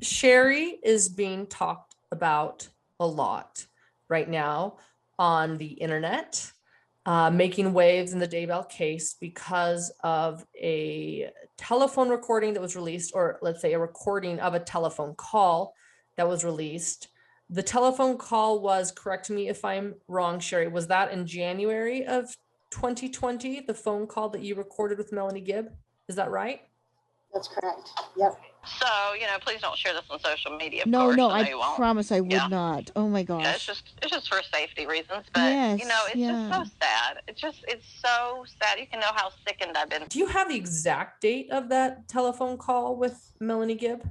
Sharie is being talked about a lot right now on the internet, making waves in the Daybell case because of a telephone recording that was released, or let's say a recording of a telephone call that was released. The telephone call was, correct me if I'm wrong, Sharie, was that in January of 2020, the phone call that you recorded with Melanie Gibb? Is that right? That's correct. Yep. So, please don't share this on social media. Of No, course. no, I know I you won't. promise I would not. Oh my Yeah, gosh. it's just for safety reasons. But Yes, it's just so sad. It's so sad. You can know how sickened I've been. Do you have the exact date of that telephone call with Melanie Gibb?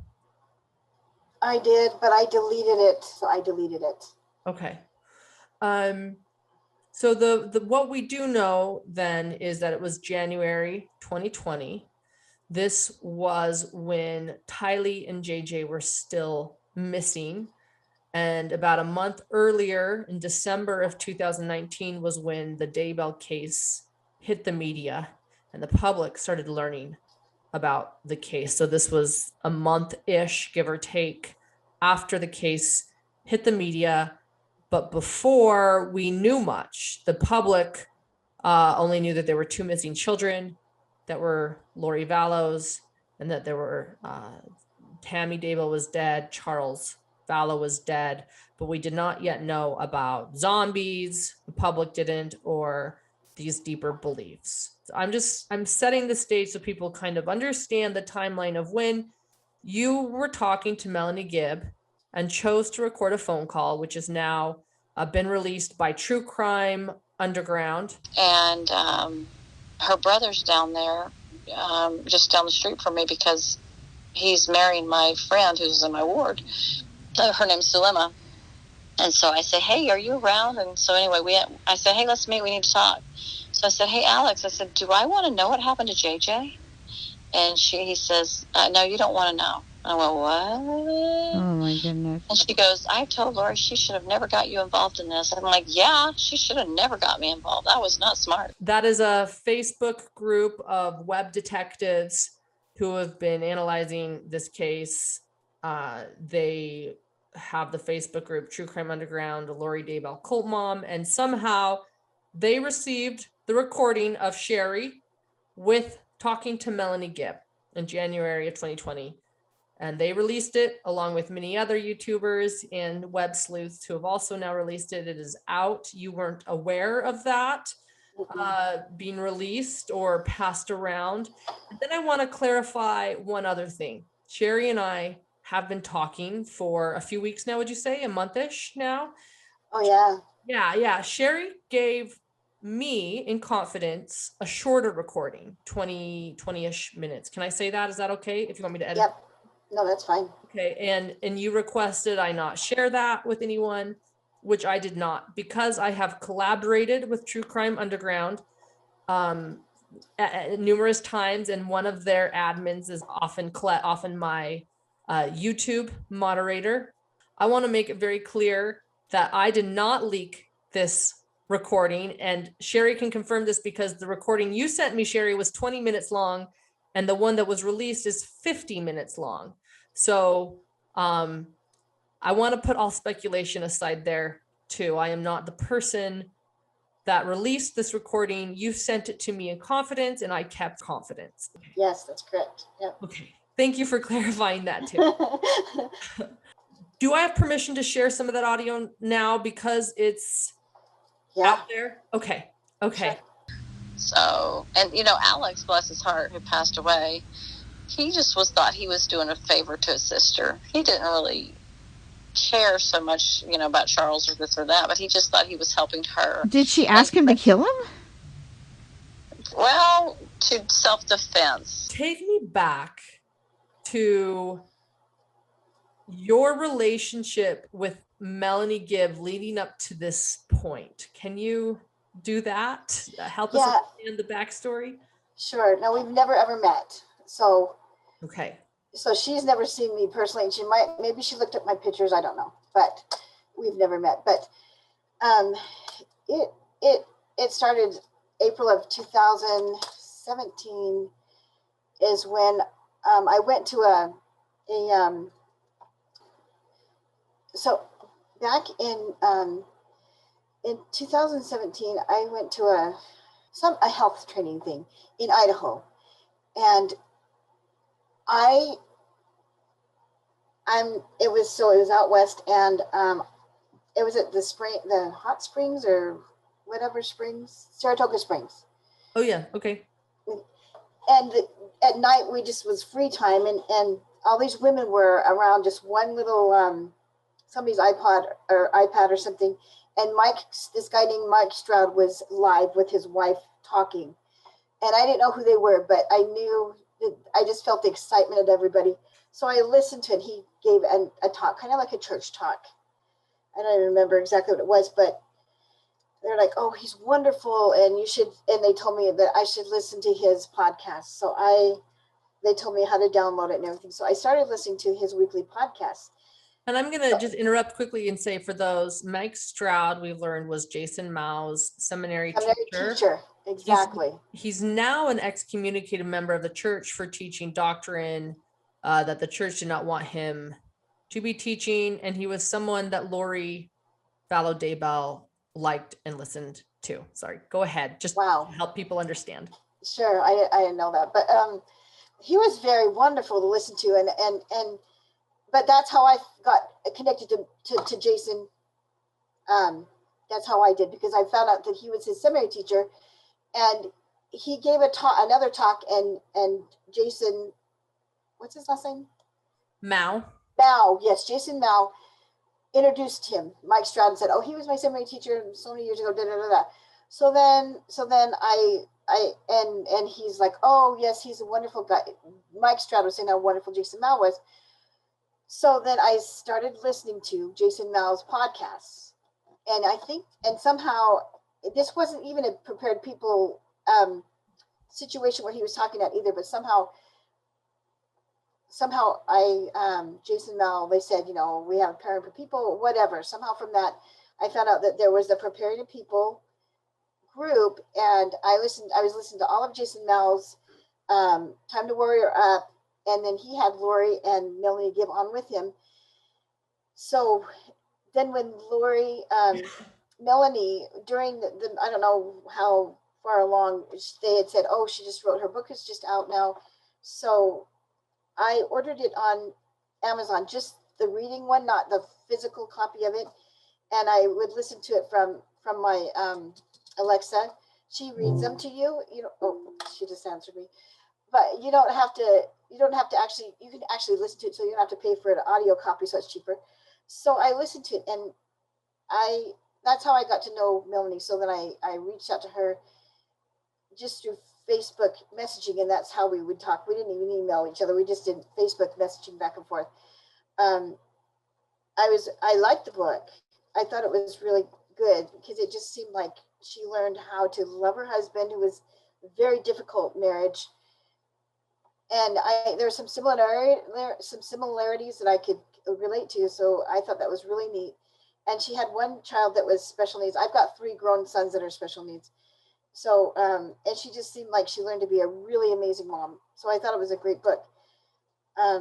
I did, but I deleted it. So I deleted it. Okay. So the what we do know then is that it was January 2020. This was when Tylee and JJ were still missing. And about a month earlier, in December of 2019, was when the Daybell case hit the media and the public started learning about the case. So this was a month-ish, give or take, after the case hit the media. But before we knew much, the public only knew that there were 2 missing children that were Lori Vallows, and that there were Tammy Daybell was dead, Charles Vallow was dead, but we did not yet know about zombies. The public didn't, or these deeper beliefs. So I'm setting the stage so people kind of understand the timeline of when you were talking to Melanie Gibb and chose to record a phone call, which is now been released by True Crime Underground. And her brother's down there, just down the street from me, because he's marrying my friend who's in my ward. Her name's Sulema. And so I said, hey, are you around? And so anyway, I said, hey, let's meet. We need to talk. So I said, hey, Alex, I said, do I want to know what happened to JJ? And he says, no, you don't want to know. I went, what? Oh my goodness. And she goes, I told Lori she should have never got you involved in this. I'm like, yeah, she should have never got me involved. That was not smart. That is a Facebook group of web detectives who have been analyzing this case. They have the Facebook group True Crime Underground, the Lori Daybell Cult Mom, and somehow they received the recording of Sharie with talking to Melanie Gibb in January of 2020. And they released it along with many other YouTubers and web sleuths who have also now released it. It is out. You weren't aware of that being released or passed around. And then I want to clarify one other thing. Sharie and I have been talking for a few weeks now, would you say? A month-ish now? Oh, yeah. Yeah. Sharie gave me, in confidence, a shorter recording, 20-ish minutes. Can I say that? Is that okay? If you want me to edit? Yep. No, that's fine. Okay, and you requested I not share that with anyone, which I did not, because I have collaborated with True Crime Underground at numerous times, and one of their admins is often my YouTube moderator. I want to make it very clear that I did not leak this recording, and Sharie can confirm this because the recording you sent me, Sharie, was 20 minutes long, and the one that was released is 50 minutes long. So I want to put all speculation aside there too. I am not the person that released this recording. You sent it to me in confidence and I kept confidence. Yes, that's correct. Yep. Okay. Thank you for clarifying that too. Do I have permission to share some of that audio now because it's out there? Okay. Sure. So, and Alex, bless his heart, who passed away, he just thought he was doing a favor to his sister. He didn't really care so much, about Charles or this or that, but he just thought he was helping her. Did she ask him to kill him? Well, to self-defense. Take me back to your relationship with Melanie Gibb leading up to this point. Can you do that? Help us understand the backstory? Sure. No, we've never ever met. So okay. So she's never seen me personally. Maybe she looked at my pictures. I don't know, but we've never met. But it started April of 2017 is when I went to So back in 2017, I went to a health training thing in Idaho, and it was out west, and it was at the hot springs or whatever springs, Saratoga Springs. Oh yeah. Okay. And at night we just was free time, and all these women were around just one little somebody's iPad or something, and this guy named Mike Stroud was live with his wife talking, and I didn't know who they were, but I knew that I just felt the excitement of everybody. So I listened to it. He gave a talk, kind of like a church talk. I don't even remember exactly what it was, but they're like, "Oh, he's wonderful, and you should." And they told me that I should listen to his podcast. So they told me how to download it and everything. So I started listening to his weekly podcast. And I'm going to just interrupt quickly and say, for those, Mike Stroud, we learned, was Jason Mao's seminary teacher. Exactly. He's now an excommunicated member of the church for teaching doctrine that the church did not want him to be teaching. And he was someone that Lori Vallow Daybell liked and listened to. Sorry, go ahead. Just Wow. to help people understand. Sure, I didn't know that, but he was very wonderful to listen to, and but that's how I got connected to Jason. That's how I did, because I found out that he was his seminary teacher, and he gave another talk, and Jason, what's his last name? Mao. Yes, Jason Mao introduced him, Mike Stroud, and said, "Oh, he was my seminary teacher so many years ago." Da, da, da, da. So then and he's like, "Oh yes, he's a wonderful guy." Mike Stroud was saying how wonderful Jason Mao was. So then I started listening to Jason Mao's podcasts, and I think, and somehow this wasn't even a prepared people situation where he was talking at either, but somehow Jason Mel, they said, we have Preparing for People, whatever. Somehow from that, I found out that there was the Preparing for People group, and I was listening to all of Jason Mel's Time to Warrior Up, and then he had Lori and Melanie Gibb on with him. So then when Melanie, during the I don't know how far along, they had said, "Oh, she just wrote, her book is just out now." So I ordered it on Amazon, just the reading one, not the physical copy of it. And I would listen to it from my Alexa. She reads them to you. Oh, she just answered me. But you don't have to actually, you can actually listen to it, so you don't have to pay for an audio copy, so it's cheaper. So I listened to it, and that's how I got to know Melanie. So then I reached out to her just through Facebook messaging, and that's how we would talk. We didn't even email each other. We just did Facebook messaging back and forth. I liked the book. I thought it was really good because it just seemed like she learned how to love her husband, who was a very difficult marriage. And there's some similarities that I could relate to. So I thought that was really neat. And she had one child that was special needs. I've got 3 grown sons that are special needs. So, and she just seemed like she learned to be a really amazing mom. So I thought it was a great book.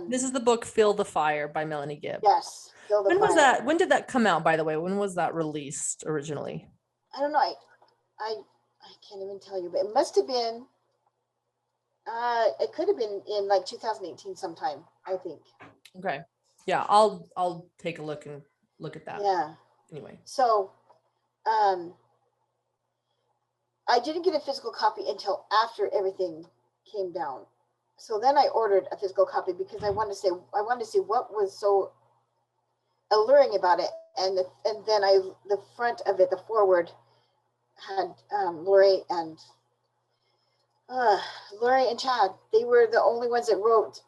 This is the book Feel the Fire by Melanie Gibb. Yes. Feel the Fire. Was that? When did that come out, by the way? When was that released originally? I don't know. I can't even tell you, but it must have been, it could have been in like 2018 sometime, I think. Okay. Yeah, I'll take a look at that. Yeah. Anyway. So, I didn't get a physical copy until after everything came down. So then I ordered a physical copy because I wanted to see what was so alluring about it. And then the front of it, the forward, had Lori and Chad. They were the only ones that wrote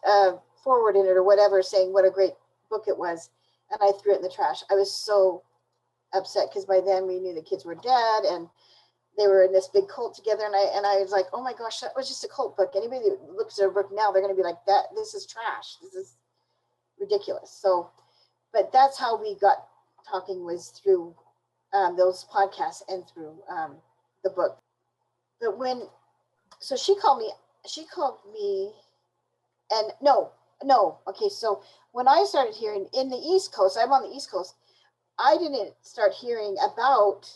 forward in it or whatever, saying what a great book it was. And I threw it in the trash. I was so upset because by then we knew the kids were dead and they were in this big cult together. And I was like, oh my gosh, that was just a cult book. Anybody that looks at a book now, they're going to be like, this is trash. This is ridiculous. So, but that's how we got talking, was through those podcasts and through the book. But so she called me and no, No. Okay. So when I started hearing in the East Coast, I'm on the East Coast. I didn't start hearing about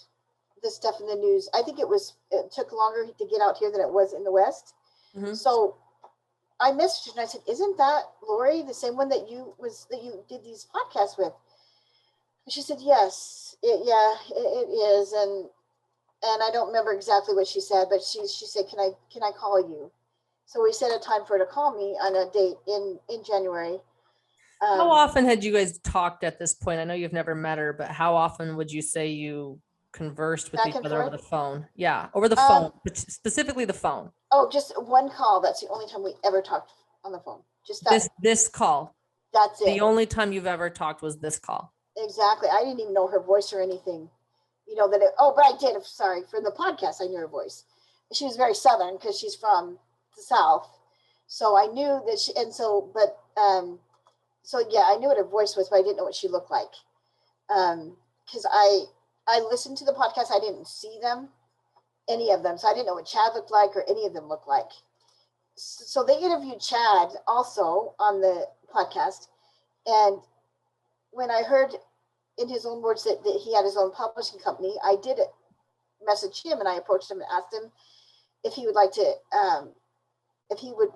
this stuff in the news. I think it took longer to get out here than it was in the West. Mhm. So I messaged her and I said, "Isn't that Lori, the same one that you did these podcasts with?" And she said, "Yes, it is." And I don't remember exactly what she said, but she said, "Can I call you?" So we set a time for her to call me on a date in January. How often had you guys talked at this point? I know you've never met her, but how often would you say you conversed with Back each and other over forth? the phone? Yeah, over the phone, but specifically the phone. Oh, just one call. That's the only time we ever talked on the phone. Just that. This call. That's The it. only time you've ever talked was this call. Exactly. I didn't even know her voice or anything. You know that. But I did. Sorry, for the podcast, I knew her voice. She was very Southern because she's from the South, so I knew that she. And so, but so yeah, I knew what her voice was, but I didn't know what she looked like. Because I listened to the podcast, I didn't see them, any of them, so I didn't know what Chad looked like or any of them looked like. So they interviewed Chad also on the podcast, and when I heard in his own words that he had his own publishing company, I did message him and I approached him and asked him if he would like to, if he would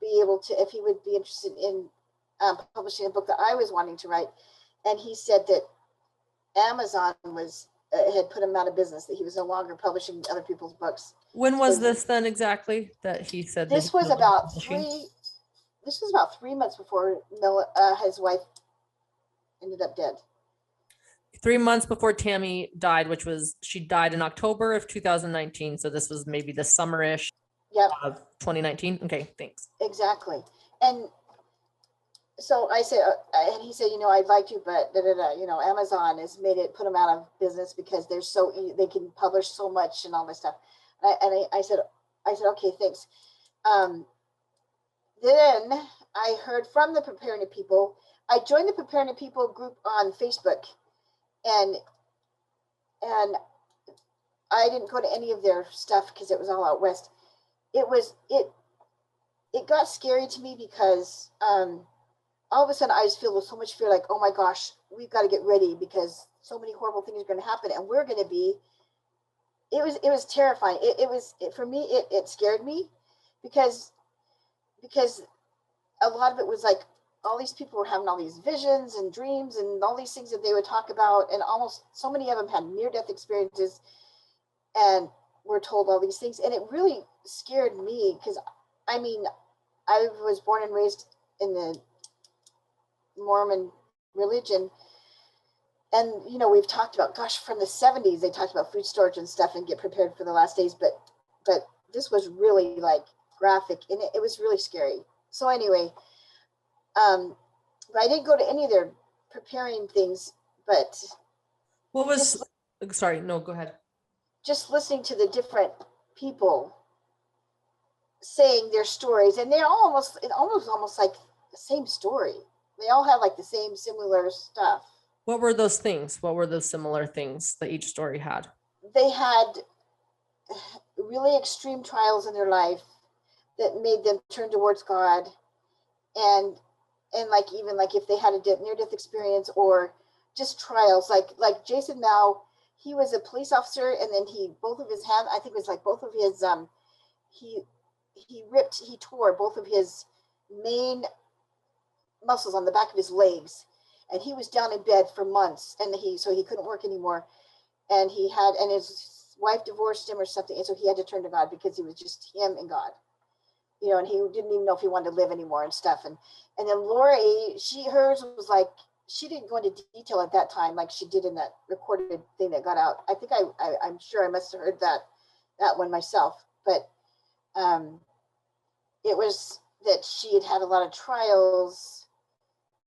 if he would be interested in publishing a book that I was wanting to write. And he said that Amazon had put him out of business, that he was no longer publishing other people's books. When was this then exactly that he said? This was about 3 months before his wife ended up dead. 3 months before Tammy died, which was, she died in October of 2019. So this was maybe the summerish of 2019. Okay, thanks. Exactly. And so I said, and he said, I'd like to, but Amazon has put them out of business because they can publish so much and all this stuff. And I said, okay, thanks. Then I heard from the Preparing to People. I joined the Preparing to People group on Facebook, and I didn't go to any of their stuff because it was all out west. It got scary to me because all of a sudden I just feel with so much fear, like, oh my gosh, we've got to get ready because so many horrible things are going to happen, and we're going to be. It was terrifying. For me, it scared me because a lot of it was like all these people were having all these visions and dreams and all these things that they would talk about, and almost so many of them had near-death experiences and were told all these things, and it really scared me because I was born and raised in the Mormon religion, and we've talked about, gosh, from the 70s they talked about food storage and stuff and get prepared for the last days, but this was really like graphic, and it was really scary. So anyway, but I didn't go to any of their preparing things, but what was sorry, no, go ahead. Just listening to the different people saying their stories, and they're almost like the same story. They all have like the same similar stuff. What were those things? What were those similar things that each story had? They had really extreme trials in their life that made them turn towards God, and like even like if they had a near-death experience or just trials, like Jason Mao, he was a police officer, and then both of his hands, I think it was like both of his he tore both of his main muscles on the back of his legs, and he was down in bed for months, and so he couldn't work anymore, and his wife divorced him or something, and so he had to turn to God because it was just him and God, and he didn't even know if he wanted to live anymore and stuff. And then Lori, hers was like, she didn't go into detail at that time like she did in that recorded thing that got out. I think I'm sure I must have heard that one myself, but it was that she had a lot of trials.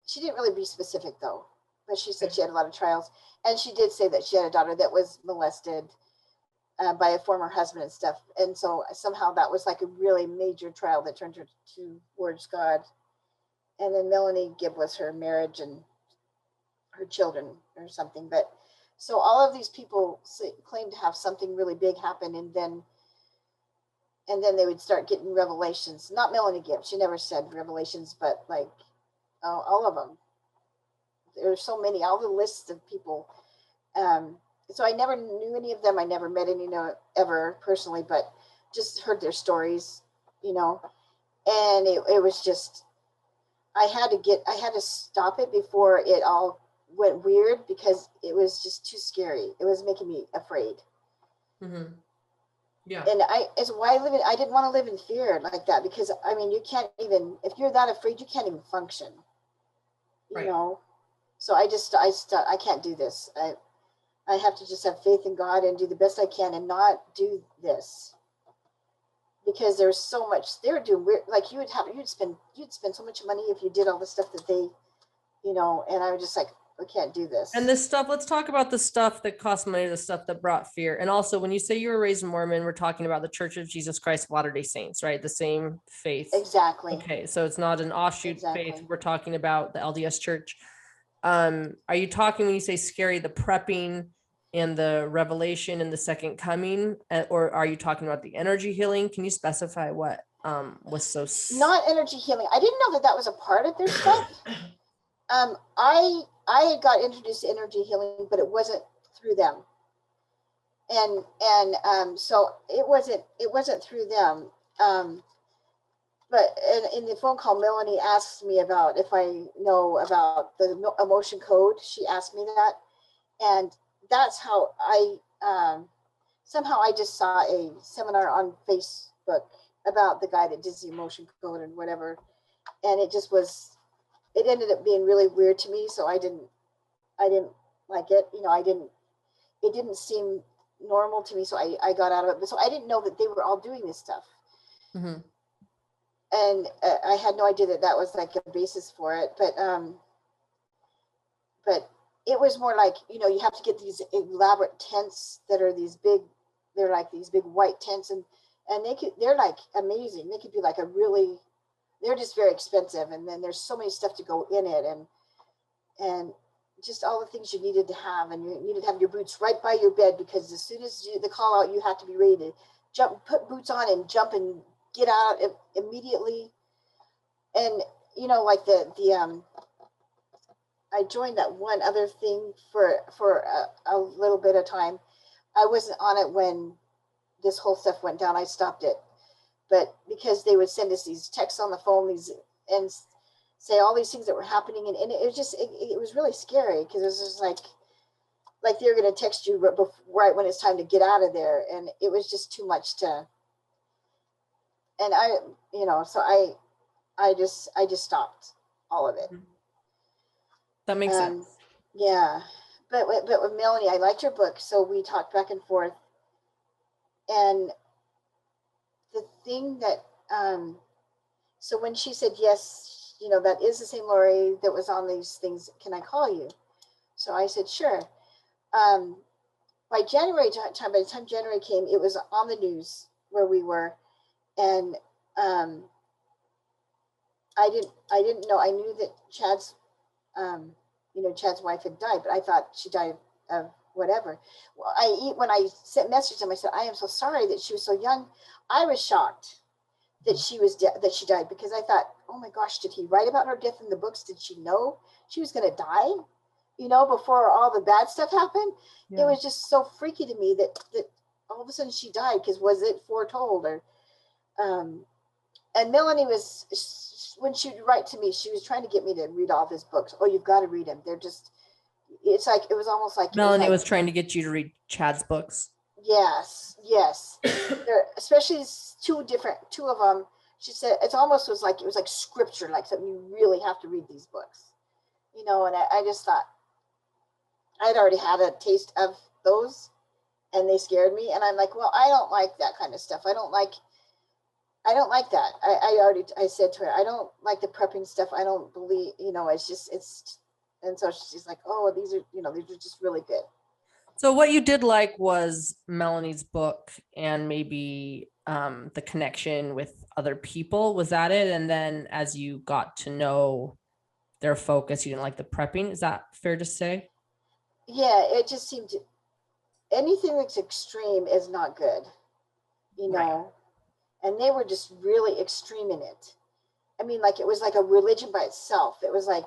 She didn't really be specific though, but she said she had a lot of trials, and she did say that she had a daughter that was molested by a former husband and stuff, and so somehow that was like a really major trial that turned her towards God. And then Melanie Gibb was her marriage and her children or something. But so all of these people claim to have something really big happen, and and then they would start getting revelations. Not Melanie Gibb. She never said revelations, but like all of them. There's so many, all the lists of people. So I never knew any of them. I never met any ever personally, but just heard their stories, you know, and it was just, I had to stop it before it all went weird, because it was just too scary. It was making me afraid. Mm-hmm. Yeah. And it's why I didn't want to live in fear like that, because I mean, you can't even, if you're that afraid, you can't even function, you know? So I can't do this. I have to just have faith in God and do the best I can and not do this, because there's so much they're doing weird. Like you'd spend so much money if you did all the stuff that they, you know, and I was just like, I can't do this. And this stuff, let's talk about the stuff that cost money, the stuff that brought fear. And also, when you say you were raised Mormon, we're talking about the Church of Jesus Christ of Latter-day Saints, right? The same faith. Exactly. Okay, so it's not an offshoot faith. Exactly. We're talking about the LDS Church. Are you talking, when you say scary, the prepping and the revelation and the second coming, or are you talking about the energy healing? Can you specify what was so? Not energy healing. I didn't know that was a part of their stuff. I got introduced to energy healing, but it wasn't through them. And so it wasn't through them. But in the phone call, Melanie asked me about if I know about the emotion code. She asked me that, and that's how somehow I just saw a seminar on Facebook about the guy that did the emotion code and whatever, and it ended up being really weird to me. So I didn't like it. You know, it didn't seem normal to me. So I got out of it. But so I didn't know that they were all doing this stuff. Mm-hmm. And I had no idea that was like a basis for it. But it was more like, you know, you have to get these elaborate tents that are they're like these big white tents, and they're like amazing. They could be like they're just very expensive. And then there's so many stuff to go in it, and just all the things you needed to have. And you needed to have your boots right by your bed, because as soon as the call out, you had to be ready to jump, put boots on and jump and get out immediately. And, you know, like I joined that one other thing for a little bit of time. I wasn't on it when this whole stuff went down. I stopped it. But because they would send us these texts on the phone, and say all these things that were happening, and it was just it was really scary, because it was just like they're going to text you right when it's time to get out of there, and it was just too much to. And so I just stopped all of it. That makes sense. Yeah, but with Melanie, I liked her book, so we talked back and forth, and the thing that so when she said yes, you know, that is the same Lori that was on these things, can I call you? So I said sure. By January time, by the time January came, it was on the news where we were, and I didn't know. I knew that Chad's wife had died, but I thought she died of whatever. Well, when I sent message to him, I said, I am so sorry that she was so young. I was shocked that she died, because I thought, oh my gosh, did he write about her death in the books? Did she know she was going to die, you know, before all the bad stuff happened? Yeah. It was just so freaky to me that all of a sudden she died, because was it foretold? Or and Melanie when she would write to me, she was trying to get me to read all of his books. Oh, you've got to read them. They're just, it's like, it was almost like Melanie was trying to get you to read Chad's books. Yes. There, especially two of them. She said it was like scripture, like something you really have to read these books, you know. And I just thought I'd already had a taste of those, and they scared me. And I'm like, well, I don't like that kind of stuff. I don't like that. I said to her, I don't like the prepping stuff. I don't believe, you know, and so she's like, oh, these are just really good. So what you did like was Melanie's book, and maybe the connection with other people. Was that it? And then as you got to know their focus, you didn't like the prepping. Is that fair to say? Yeah, it just seemed anything that's extreme is not good, you know. and they were just really extreme in it. I mean, like it was like a religion by itself. It was like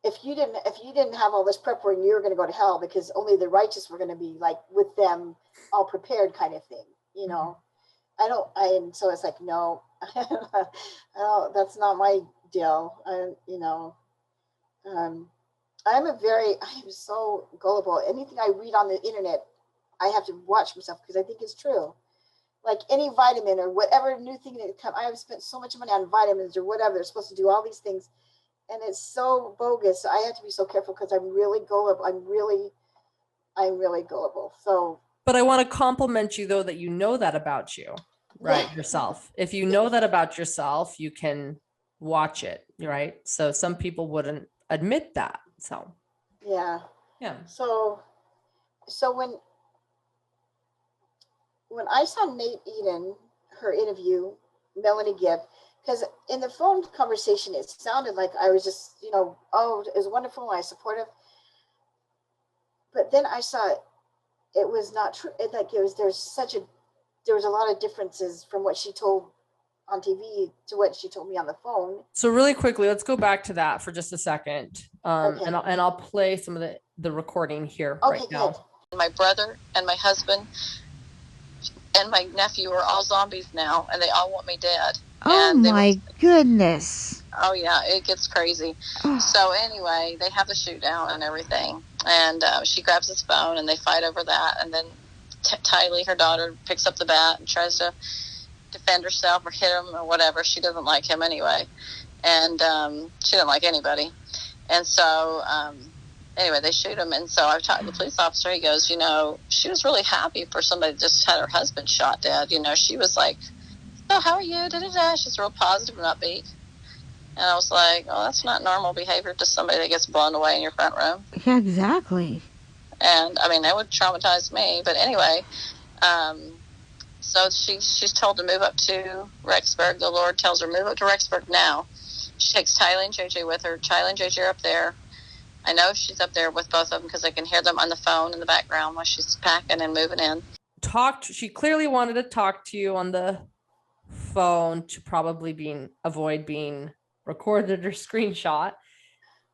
if you didn't have all this prep work, you were going to go to hell because only the righteous were going to be like with them all prepared kind of thing, you know. And so it's like, no, oh, that's not my deal. I am so gullible. Anything I read on the internet, I have to watch myself because I think it's true. Like any vitamin or whatever new thing that comes, I have spent so much money on vitamins or whatever. They're supposed to do all these things, and it's so bogus. So I have to be so careful because I'm really gullible. I'm really gullible. So, but I want to compliment you though that you know that about you, right? Yeah. Yourself. If you know that about yourself, you can watch it, right? So some people wouldn't admit that. So yeah. yeah. So when I saw Nate Eden, her interview, Melanie Gibb, because in the phone conversation, it sounded like I was just, oh, it was wonderful, I supportive. But then I saw it was not true. There was a lot of differences from what she told on TV to what she told me on the phone. So really quickly, let's go back to that for just a second. Okay. And I'll play some of the recording here Okay, right now. good. My brother and my husband and my nephew are all zombies now, and they all want me dead. Oh And my goodness. Oh yeah, it gets crazy. So anyway, they have the shoot down and everything, and she grabs his phone and they fight over that, and then Tylee, her daughter, picks up the bat and tries to defend herself or hit him or whatever. She doesn't like him anyway, and she doesn't like anybody, and so anyway, they shoot him. And so I've talked to the police officer. He goes, she was really happy for somebody that just had her husband shot dead. She was like, "Oh, how are you?" She's real positive and upbeat. And I was like, "Oh, that's not normal behavior to somebody that gets blown away in your front room." Yeah, exactly. And I mean, that would traumatize me. But anyway, so she's told to move up to Rexburg. The Lord tells her, move up to Rexburg now. She takes Tylee and JJ with her. Tylee and JJ are up there. I know she's up there with both of them because I can hear them on the phone in the background while she's packing and moving in. She clearly wanted to talk to you on the phone to probably avoid being recorded or screenshot.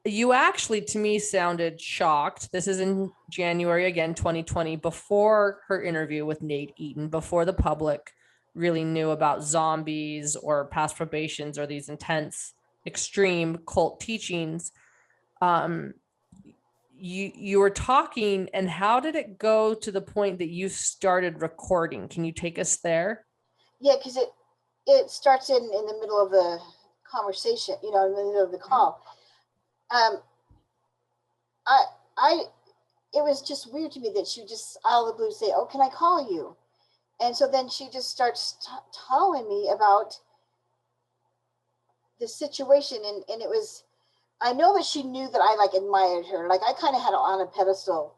You actually, to me, sounded shocked. This is in January, again, 2020, before her interview with Nate Eden, before the public really knew about zombies or past probations or these intense, extreme cult teachings. You were talking, and how did it go to the point that you started recording? Can you take us there? Yeah, because it starts in the middle of the conversation, in the middle of the call. It was just weird to me that she just out of the blue say, "Oh, can I call you?" And so then she just starts telling me about the situation, and it was, I know that she knew that I like admired her, like I kind of had her on a pedestal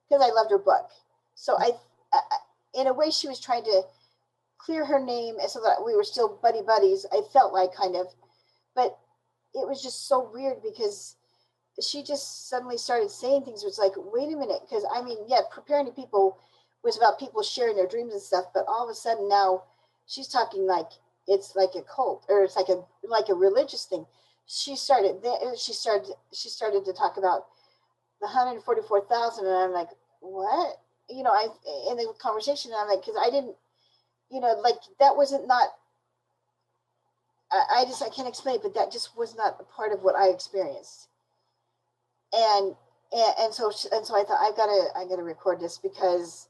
because I loved her book. So I in a way, she was trying to clear her name so that we were still buddies. I felt like kind of, but it was just so weird because she just suddenly started saying things. It's like, wait a minute, because I mean, yeah, preparing people was about people sharing their dreams and stuff, but all of a sudden now she's talking like it's like a cult or it's like a religious thing. She started to talk about the 144,000, and I'm like, what? I in the conversation, I'm like, because I didn't, like that wasn't not. I can't explain it, but that just was not a part of what I experienced. And so I thought I gotta record this because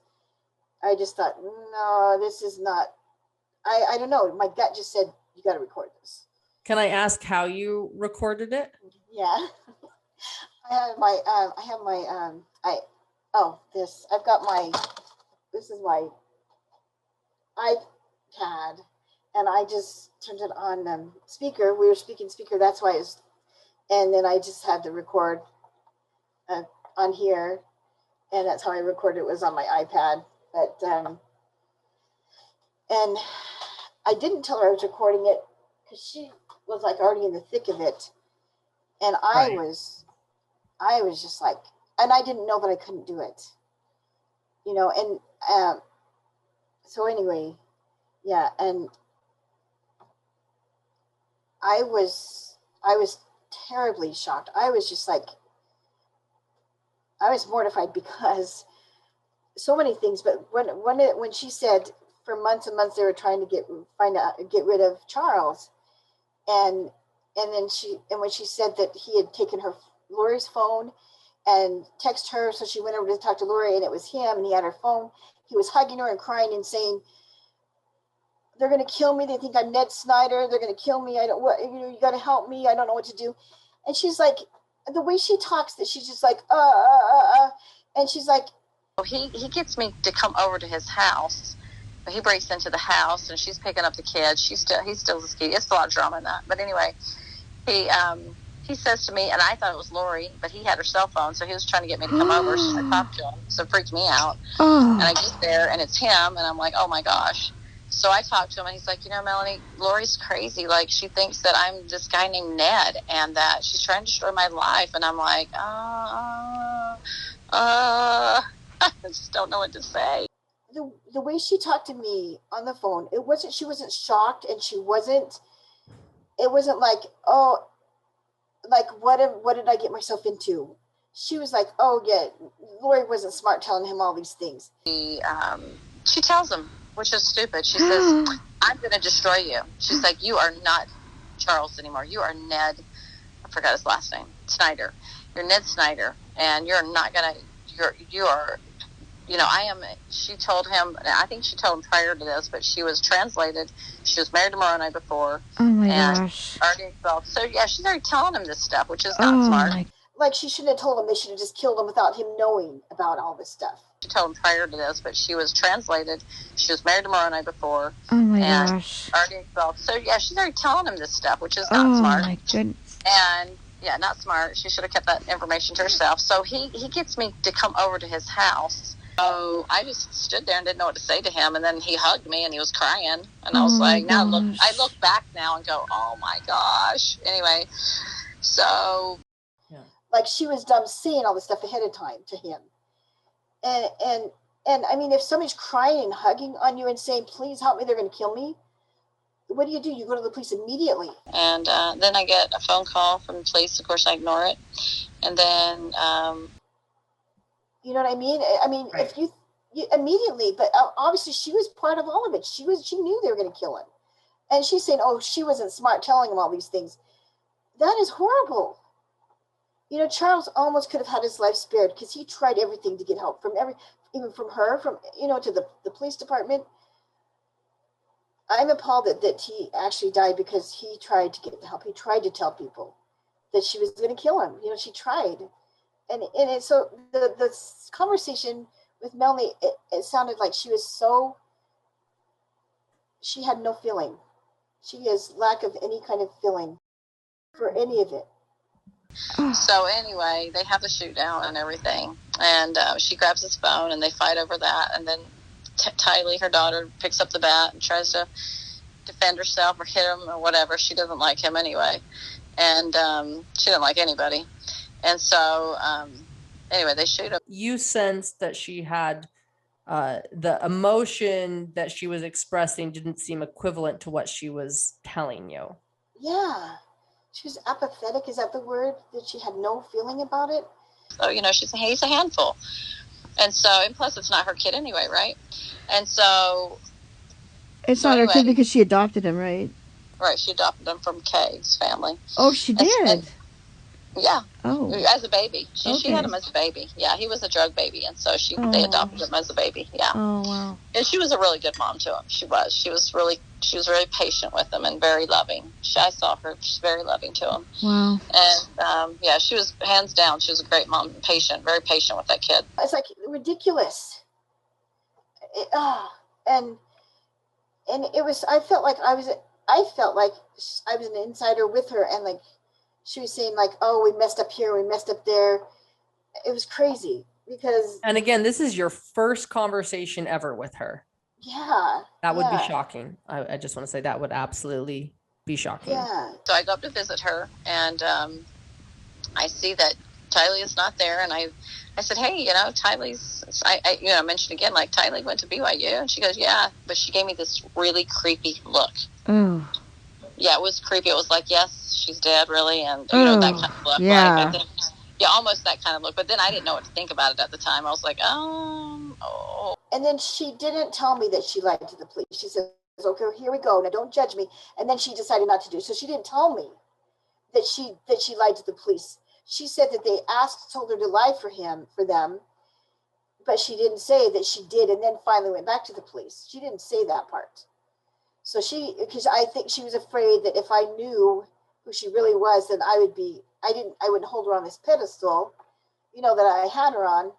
I just thought, no, this is not. I don't know. My gut just said you got to record this. Can I ask how you recorded it? Yeah, I've got this is my iPad, and I just turned it on speaker. We were speaking speaker. That's why and then I just had to record on here, and that's how I recorded. It was on my iPad, but and I didn't tell her I was recording it because she was like already in the thick of it, and I was just like, and I didn't know that I couldn't do it, and so anyway, Yeah, and I was terribly shocked. I was just like, I was mortified because so many things. But when she said for months and months they were trying to get rid of Charles, and when she said that he had taken Lori's phone and text her, so she went over to talk to Lori, and it was him, and he had her phone. He was hugging her and crying and saying, "They're going to kill me. They think I'm Ned Snyder. They're going to kill me. I don't what you got to help me. I don't know what to do." And she's like, the way she talks, that she's just like, and she's like, he gets me to come over to his house. He breaks into the house and she's picking up the kids. He steals his key. It's a lot of drama in that. But anyway, he says to me, and I thought it was Lori, but he had her cell phone, so he was trying to get me to come over. So I talked to him, so it freaked me out. And I get there and it's him, and I'm like, oh my gosh. So I talked to him, and he's like, Melanie, Lori's crazy. Like, she thinks that I'm this guy named Ned, and that she's trying to destroy my life. And I'm like, I just don't know what to say. The way she talked to me on the phone, she wasn't shocked, and it wasn't like, oh, like, what did I get myself into? She was like, oh yeah, Lori wasn't smart telling him all these things. She tells him, which is stupid. She says, I'm going to destroy you. She's like, you are not Charles anymore. You are Ned. I forgot his last name. Snyder. You're Ned Snyder. And you're not going to, you are, I am, she told him, I think she told him prior to this, but she was translated. She was married to Moroni before. Oh my gosh. Already expelled. So yeah, she's already telling him this stuff, which is not smart. Like, she shouldn't have told him. They should have just killed him without him knowing about all this stuff. She told him prior to this, but she was translated. She was married to Moroni before. Oh my gosh. Already expelled. So yeah, she's already telling him this stuff, which is not smart. Oh my goodness. And yeah, not smart. She should have kept that information to herself. So he gets me to come over to his house. So I just stood there and didn't know what to say to him. And then he hugged me and he was crying. And I was like, I look back now and go, oh my gosh. Anyway, so. Yeah. Like, she was dumb saying all this stuff ahead of time to him. And I mean, if somebody's crying and hugging on you and saying, please help me, they're going to kill me, what do? You go to the police immediately. And then I get a phone call from the police. Of course, I ignore it. And then... you know what I mean? I mean, right. If you immediately, but obviously she was part of all of it. She knew they were going to kill him. And she's saying, oh, she wasn't smart telling him all these things. That is horrible. Charles almost could have had his life spared because he tried everything to get help even from her, to the police department. I'm appalled that he actually died because he tried to get help. He tried to tell people that she was going to kill him. She tried. And so the conversation with Melanie, it sounded like she had no feeling. She has lack of any kind of feeling for any of it. So anyway, they have the shoot down and everything, and she grabs his phone and they fight over that, and then Tylee, her daughter, picks up the bat and tries to defend herself or hit him or whatever. She doesn't like him anyway, and she doesn't like anybody, and so anyway, they shoot him. You sensed that she had the emotion that she was expressing didn't seem equivalent to what she was telling you. Yeah. She was apathetic. Is that the word? That she had no feeling about it? So, he's a handful. And so, and plus it's not her kid anyway, right? And so... It's not her kid because she adopted him, right? Right, she adopted him from Kay's family. Oh, she did? Yeah. Oh. As a baby. She had him as a baby. Yeah, he was a drug baby, and so they adopted him as a baby. Yeah. Oh, wow. And she was a really good mom to him. She was very patient with him and very loving. I saw her. She's very loving to him. Wow. And she was hands down. She was a great mom, very patient with that kid. It's like ridiculous. And it was. I felt like I was an insider with her, and like she was saying, like, oh, we messed up here, we messed up there. It was crazy because. And again, this is your first conversation ever with her. Yeah. That would be shocking. I just want to say that would absolutely be shocking. Yeah. So I go up to visit her, and I see that Tylee is not there. And I said, hey, Tylee's, I mentioned again, like, Tylee went to BYU. And she goes, yeah. But she gave me this really creepy look. Oh. Yeah, it was creepy. It was like, yes, she's dead, really. And, that kind of look. Yeah. Like, I think, yeah, almost that kind of look. But then I didn't know what to think about it at the time. I was like, oh. And then she didn't tell me that she lied to the police. She says, okay, here we go. Now don't judge me. And then she decided not to do it. So she didn't tell me that she lied to the police. She said that they told her to lie for them, but she didn't say that she did, and then finally went back to the police. She didn't say that part. So because I think she was afraid that if I knew who she really was, then I wouldn't hold her on this pedestal, that I had her on.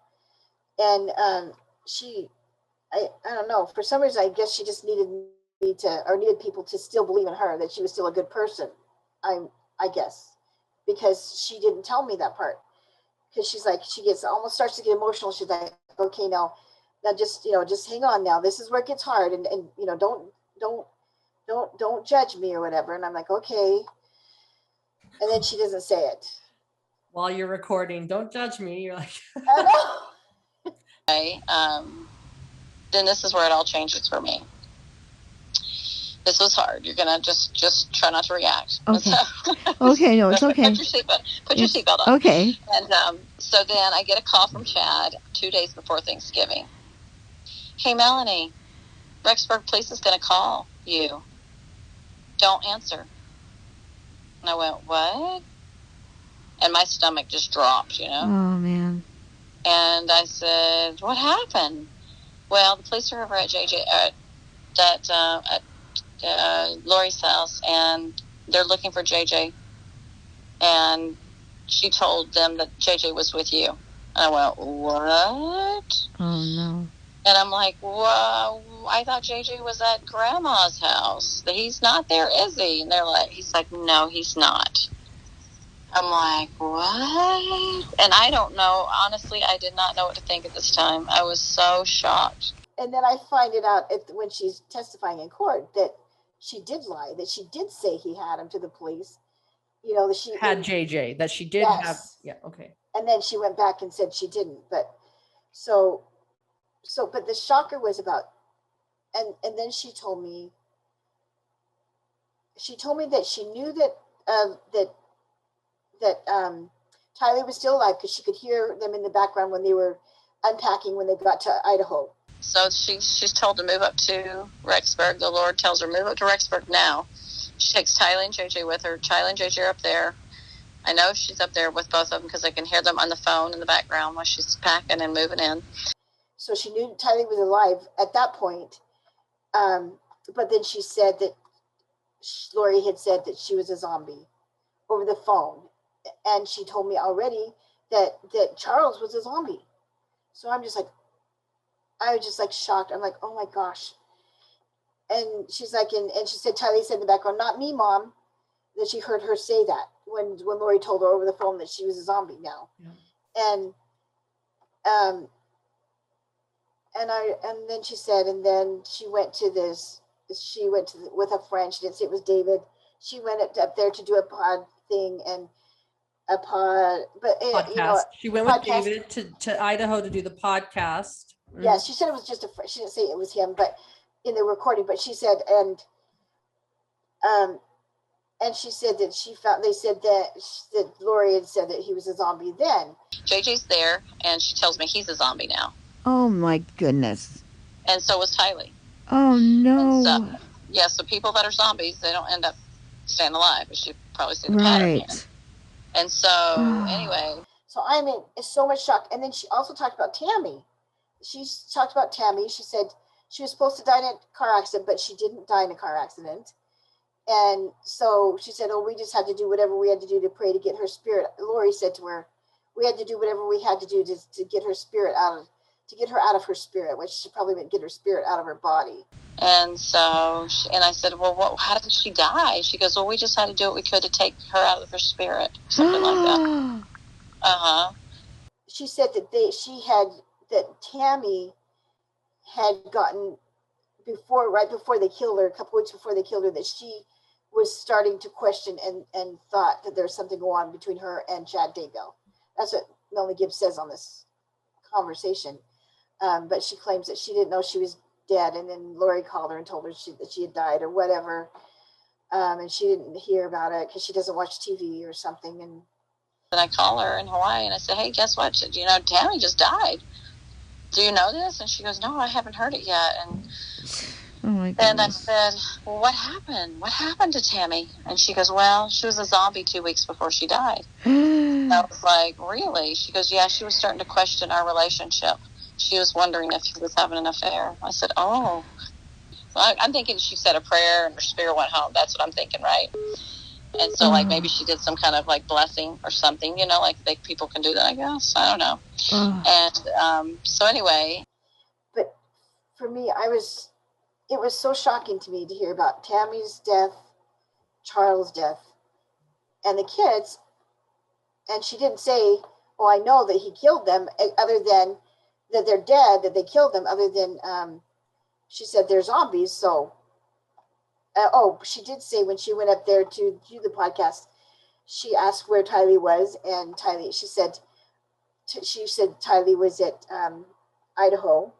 And I don't know, for some reason, I guess she just needed needed people to still believe in her, that she was still a good person. I guess, because she didn't tell me that part. Because she's like, almost starts to get emotional. She's like, okay, now just hang on now. This is where it gets hard. And don't judge me or whatever. And I'm like, okay. And then she doesn't say it. While you're recording, don't judge me. You're like, I know. Okay, then this is where it all changes for me. This was hard. You're gonna just try not to react. Okay. Okay, no, it's okay. Put your seatbelt on. Okay. And so then I get a call from Chad 2 days before Thanksgiving. Hey, Melanie, Rexburg Police is gonna call you. Don't answer. And I went, what? And my stomach just dropped, Oh, man. And I said, what happened? Well, the police are over at Lori's house, and they're looking for JJ. And she told them that JJ was with you. And I went, what? Oh, no. And I'm like, well, I thought JJ was at Grandma's house. He's not there, is he? And he's like, no, he's not. I'm like, what? And I don't know. Honestly, I did not know what to think at this time. I was so shocked. And then I find it out when she's testifying in court that she did lie, that she did say he had him to the police. That she had JJ, that she did have. Yeah, okay. And then she went back and said she didn't. But but the shocker was about, and then she told me that she knew that Tylee was still alive because she could hear them in the background when they were unpacking when they got to Idaho. So she's told to move up to Rexburg. The Lord tells her, move up to Rexburg now. She takes Tylee and JJ with her. Tylee and JJ are up there. I know she's up there with both of them because I can hear them on the phone in the background while she's packing and moving in. So she knew Tylee was alive at that point. But then she said that Lori had said that she was a zombie over the phone. And she told me already that Charles was a zombie. So I was just like shocked. I'm like, oh my gosh. And she's like, and she said, Tylee said in the background, not me, Mom, that she heard her say that when Lori told her over the phone that she was a zombie now. Yeah. And then she said, and then she went with a friend. She didn't say it was David. She went up there to do a pod thing and a pod, but podcast. She went with David to Idaho to do the podcast. Mm-hmm. Yeah, she said it was just she didn't say it was him, but in the recording, but she said, and she said that they said that Lori had said that he was a zombie then. JJ's there, and she tells me he's a zombie now. Oh my goodness. And so was Tylee. Oh no. So people that are zombies, they don't end up staying alive, as you probably see the pattern here. And so, anyway. So I'm in so much shock. And then she also talked about Tammy. She talked about Tammy. She said she was supposed to die in a car accident, but she didn't die in a car accident. And so she said, we just had to do whatever we had to do to pray to get her spirit. Lori said to her, we had to do whatever we had to do to get her spirit to get her out of her spirit, which she probably meant get her spirit out of her body. And so, and I said, well, how did she die? She goes, well, we just had to do what we could to take her out of her spirit. Something like that. Uh-huh. She said that Tammy had gotten right before they killed her, a couple weeks before they killed her, that she was starting to question and thought that there's something going on between her and Chad Daybell. That's what Melanie Gibb says on this conversation. But she claims that she didn't know she was dead, and then Lori called her and told her that she had died or whatever, and she didn't hear about it because she doesn't watch TV or something. And I call her in Hawaii and I said, hey, guess what? She said, you know, Tammy just died. Do you know this? And she goes, no, I haven't heard it yet. And Oh my and I goodness. said, well, what happened? What happened to Tammy? And she goes, well, she was a zombie 2 weeks before she died. I was like, really? She goes, yeah, she was starting to question our relationship. She was wondering if he was having an affair. I said, oh. So I'm thinking she said a prayer and her spirit went home. That's what I'm thinking, right? And so, like, maybe she did some kind of, like, blessing or something, you know, like people can do that, I guess. I don't know. And so anyway. But for me, it was so shocking to me to hear about Tammy's death, Charles' death, and the kids. And she didn't say, oh, I know that he killed them, other than that they're dead, that they killed them, other than she said they're zombies. So, she did say when she went up there to do the podcast, she asked where Tylee was, and she said Tylee was at Idaho,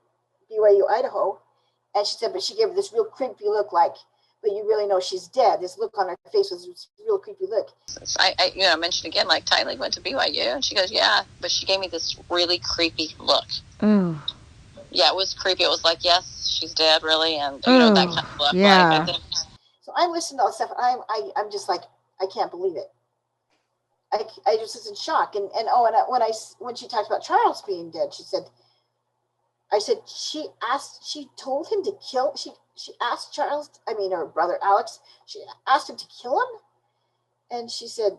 BYU, Idaho. And she said, but she gave her this real creepy look, like, but you really know she's dead. This look on her face was this real creepy look. I mentioned again, like, Tylee went to BYU, and she goes, yeah, but she gave me this really creepy look. Oh. Yeah, it was creepy. It was like, yes, she's dead, really, and you know, that kind of look. Yeah. Like, I think. So I listened to all this stuff, and I'm just like, I can't believe it. I just was in shock. And when she talked about Charles being dead, she said, she told him to kill. She asked Charles, her brother Alex, she asked him to kill him. And she said,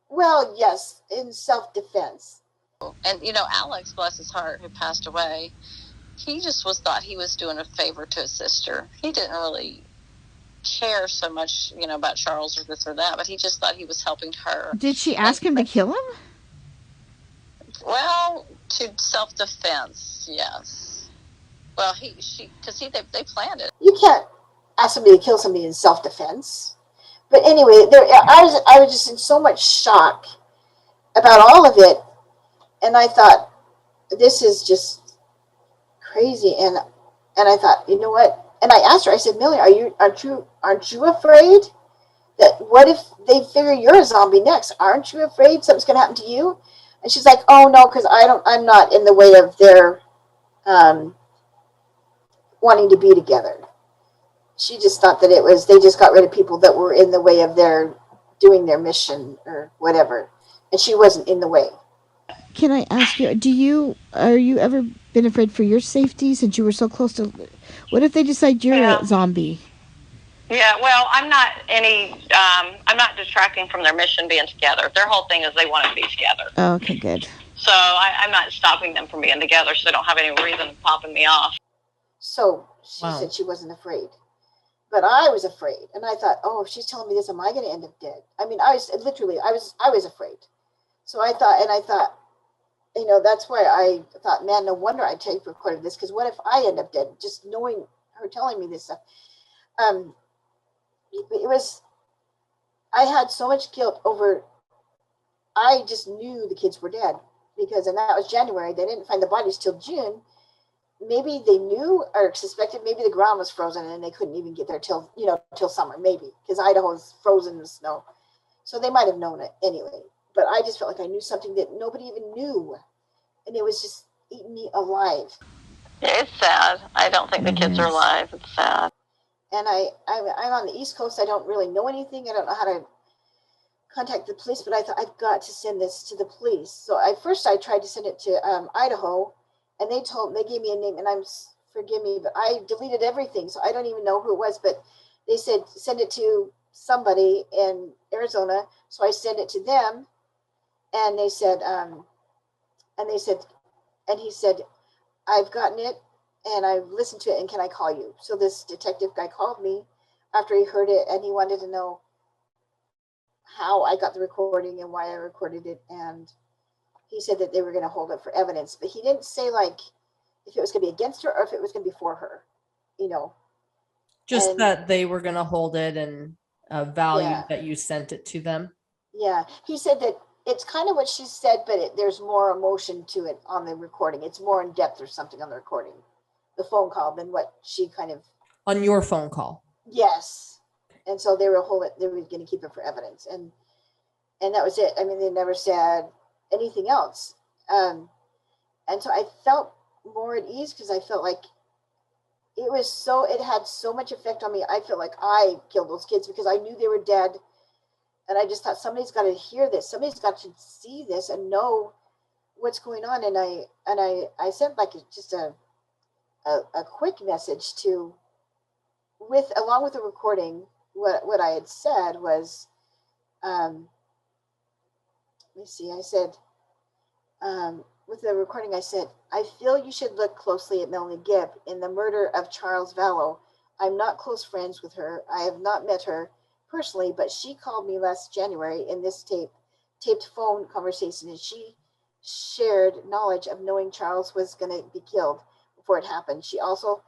well, yes, in self-defense. And, you know, Alex, bless his heart, who passed away, he just thought he was doing a favor to his sister. He didn't really care so much, you know, about Charles or this or that, but he just thought he was helping her. Did she ask him to kill him? Well, to self-defense, yes. Well, they planned it. You can't ask somebody to kill somebody in self-defense. But anyway, I was just in so much shock about all of it, and I thought, this is just crazy. And I thought, you know what? And I asked her, I said, Millie, aren't you afraid that what if they figure you're a zombie next? Aren't you afraid something's going to happen to you? And she's like, oh no, because I'm not in the way of their wanting to be together. She just thought that they just got rid of people that were in the way of their doing their mission or whatever. And she wasn't in the way. Can I ask you, are you ever been afraid for your safety since you were so close to, what if they decide you're a zombie? Yeah, well, I'm not distracting from their mission being together. Their whole thing is they want to be together. Oh, okay, good. So I'm not stopping them from being together, so they don't have any reason of popping me off. So she said she wasn't afraid. But I was afraid. And I thought, oh, if she's telling me this, am I going to end up dead? I was afraid. So I thought, you know, that's why I thought, man, no wonder I tape recorded this, because what if I end up dead? Just knowing her telling me this stuff. I had so much guilt over, I just knew the kids were dead, because, and that was January. They didn't find the bodies till June. Maybe they knew or suspected, maybe the ground was frozen and they couldn't even get there till summer, maybe, because Idaho is frozen in snow. So they might have known it anyway. But I just felt like I knew something that nobody even knew. And it was just eating me alive. Yeah, it's sad. I don't think the kids are alive. It's sad. And I'm on the East Coast. I don't really know anything. I don't know how to contact the police, but I thought, I've got to send this to the police. So I tried to send it to Idaho, and they gave me a name, and forgive me, but I deleted everything. So I don't even know who it was, but they said, send it to somebody in Arizona. So I sent it to them, and he said, I've gotten it, and I've listened to it, and can I call you? So this detective guy called me after he heard it, and he wanted to know how I got the recording and why I recorded it. And he said that they were going to hold it for evidence, but he didn't say like if it was going to be against her or if it was going to be for her, you know. Just that they were going to hold it and value that you sent it to them. Yeah. He said that it's kind of what she said, but there's more emotion to it on the recording. It's more in depth or something on the recording, the phone call, than what she kind of. On your phone call. Yes. And so they were going to keep it for evidence. And that was it. I mean, they never said anything else. And so I felt more at ease because I felt like it had so much effect on me. I felt like I killed those kids because I knew they were dead. And I just thought, somebody's got to hear this. Somebody's got to see this and know what's going on. And I sent like just a quick message along with the recording. What I had said was, let me see, I said, with the recording, I said, I feel you should look closely at Melanie Gibb in the murder of Charles Vallow. I'm not close friends with her. I have not met her personally, but she called me last January in this taped phone conversation, and she shared knowledge of knowing Charles was going to be killed before it happened. She also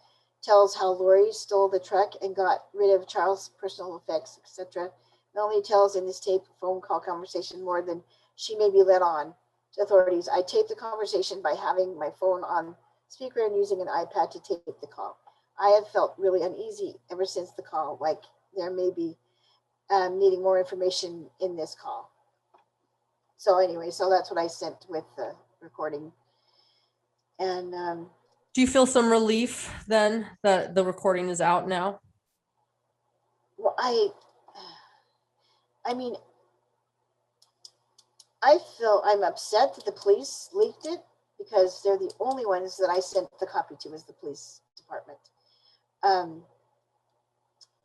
tells how Lori stole the truck and got rid of Charles' personal effects, etc. Melanie tells in this taped phone call conversation more than she may be let on to authorities. I taped the conversation by having my phone on speaker and using an iPad to tape the call. I have felt really uneasy ever since the call, like there may be needing more information in this call. So anyway, so that's what I sent with the recording. And do you feel some relief then that the recording is out now? Well, I mean, I feel I'm upset that the police leaked it because they're the only ones that I sent the copy to, is the police department.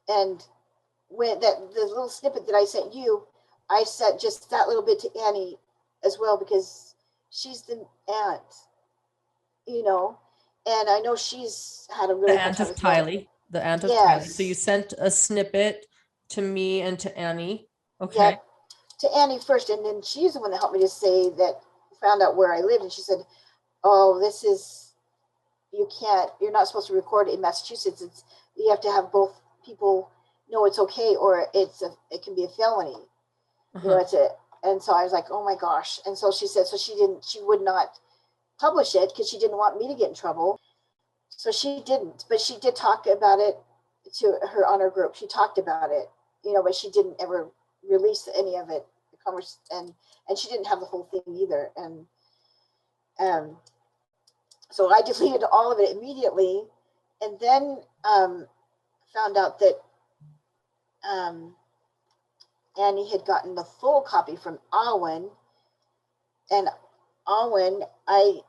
And when the little snippet that I sent you, I sent just that little bit to Annie as well, because she's the aunt, and I know she's had a really the aunt of Tylee, the aunt of Tylee. So you sent a snippet to me and to Annie. Okay. Yep. To Annie first, and then she's the one that helped me to say that, found out where I lived, and she said, "Oh, you're not supposed to record in Massachusetts. You have to have both people know it's okay, or it can be a felony." And so I was like, "Oh my gosh!" And so she said, she would not publish it because she didn't want me to get in trouble. So she didn't, but she did talk about it to her on her group. She talked about it, but she didn't ever release any of it. And she didn't have the whole thing either. And so I deleted all of it immediately, and then found out that Annie had gotten the full copy from Alwyn, and Alwyn, I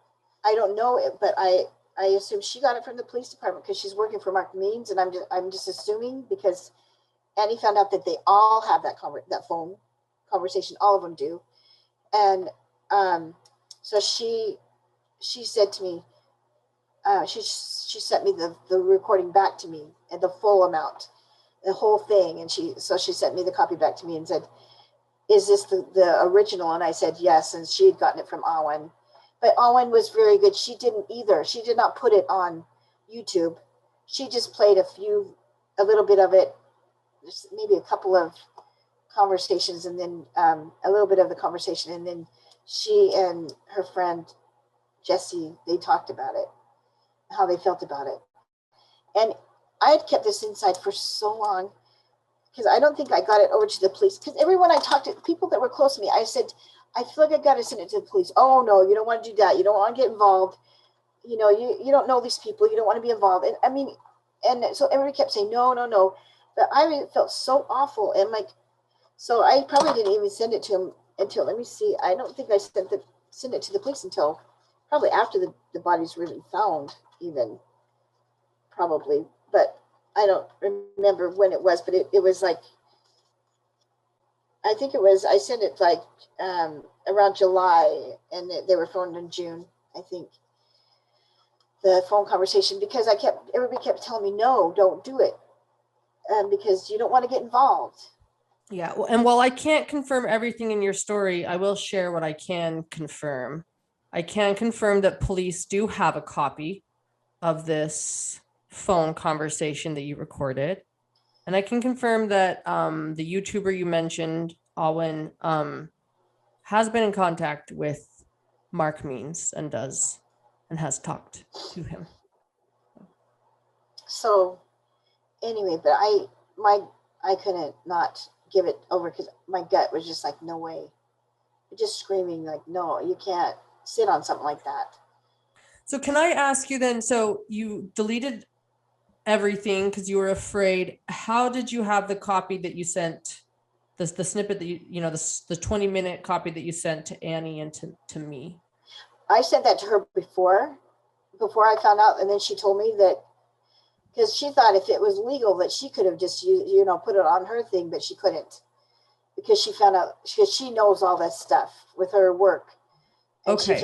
don't know it, but I assume she got it from the police department because she's working for Mark Means, and I'm just assuming because Annie found out that they all have that phone conversation, all of them do, and so she said to me, she sent me the recording back to me and the full amount, the whole thing, and she sent me the copy back to me and said, "Is this the original?" And I said yes, and she had gotten it from Alwyn. But Alwyn was very good. She didn't either. She did not put it on YouTube. She just played a little bit of it, just maybe a couple of conversations, and then a little bit of the conversation, and then she and her friend Jessie, they talked about it, how they felt about it. And I had kept this inside for so long because I don't think I got it over to the police, because everyone I talked to, people that were close to me, I said, I feel like I got to send it to the police. "Oh no, you don't want to do that. You don't want to get involved. You don't know these people. You don't want to be involved." And I mean, and so everybody kept saying, no. But I felt so awful. And so I probably didn't even send it to him until, let me see, I don't think I sent it to the police until probably after the bodies were found, even, probably. But I don't remember when it was, but it was like, I think I sent it like around July, and they were phoned in June, I think, the phone conversation, because everybody kept telling me, no, don't do it, because you don't want to get involved. Yeah. And while I can't confirm everything in your story, I will share what I can confirm. I can confirm that police do have a copy of this phone conversation that you recorded. And I can confirm that the YouTuber you mentioned, Alwyn, has been in contact with Mark Means and has talked to him. So anyway, but I couldn't not give it over because my gut was just like, no way. Just screaming like, no, you can't sit on something like that. So can I ask you then, so you deleted everything because you were afraid. How did you have the copy that you sent, the snippet that the 20-minute copy that you sent to Annie and to me? I sent that to her before I found out, and then she told me that because she thought if it was legal that she could have just put it on her thing, but she couldn't because she found out because she knows all this stuff with her work. And Okay.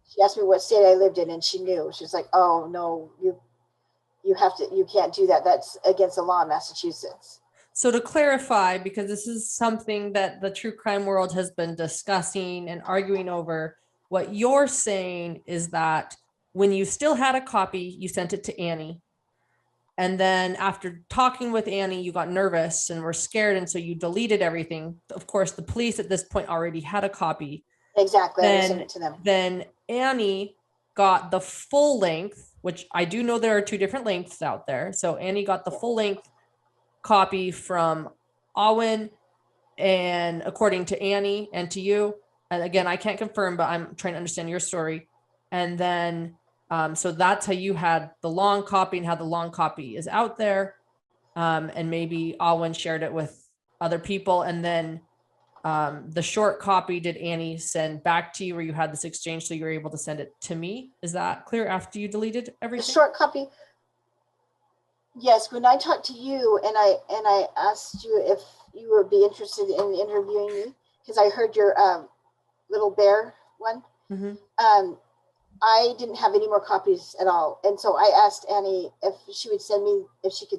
She asked me what state I lived in, and she knew. She was like, "Oh no, you can't do that. That's against the law in Massachusetts." So to clarify, because this is something that the true crime world has been discussing and arguing over, what you're saying is that when you still had a copy, you sent it to Annie. And then after talking with Annie, you got nervous and were scared. And so you deleted everything. Of course, the police at this point already had a copy. Exactly. I sent it to them. Then Annie got the full length, which I do know there are two different lengths out there. So Annie got the full length copy from Owen, and according to Annie and to you. And again, I can't confirm, but I'm trying to understand your story. And then so that's how you had the long copy and how the long copy is out there. And maybe Alwyn shared it with other people. And then the short copy, did Annie send back to you, or you had this exchange so you were able to send it to me? Is that clear after you deleted everything? The short copy. Yes, when I talked to you and I asked you if you would be interested in interviewing me, because I heard your little bear one. Mm-hmm. I didn't have any more copies at all. And so I asked Annie if she could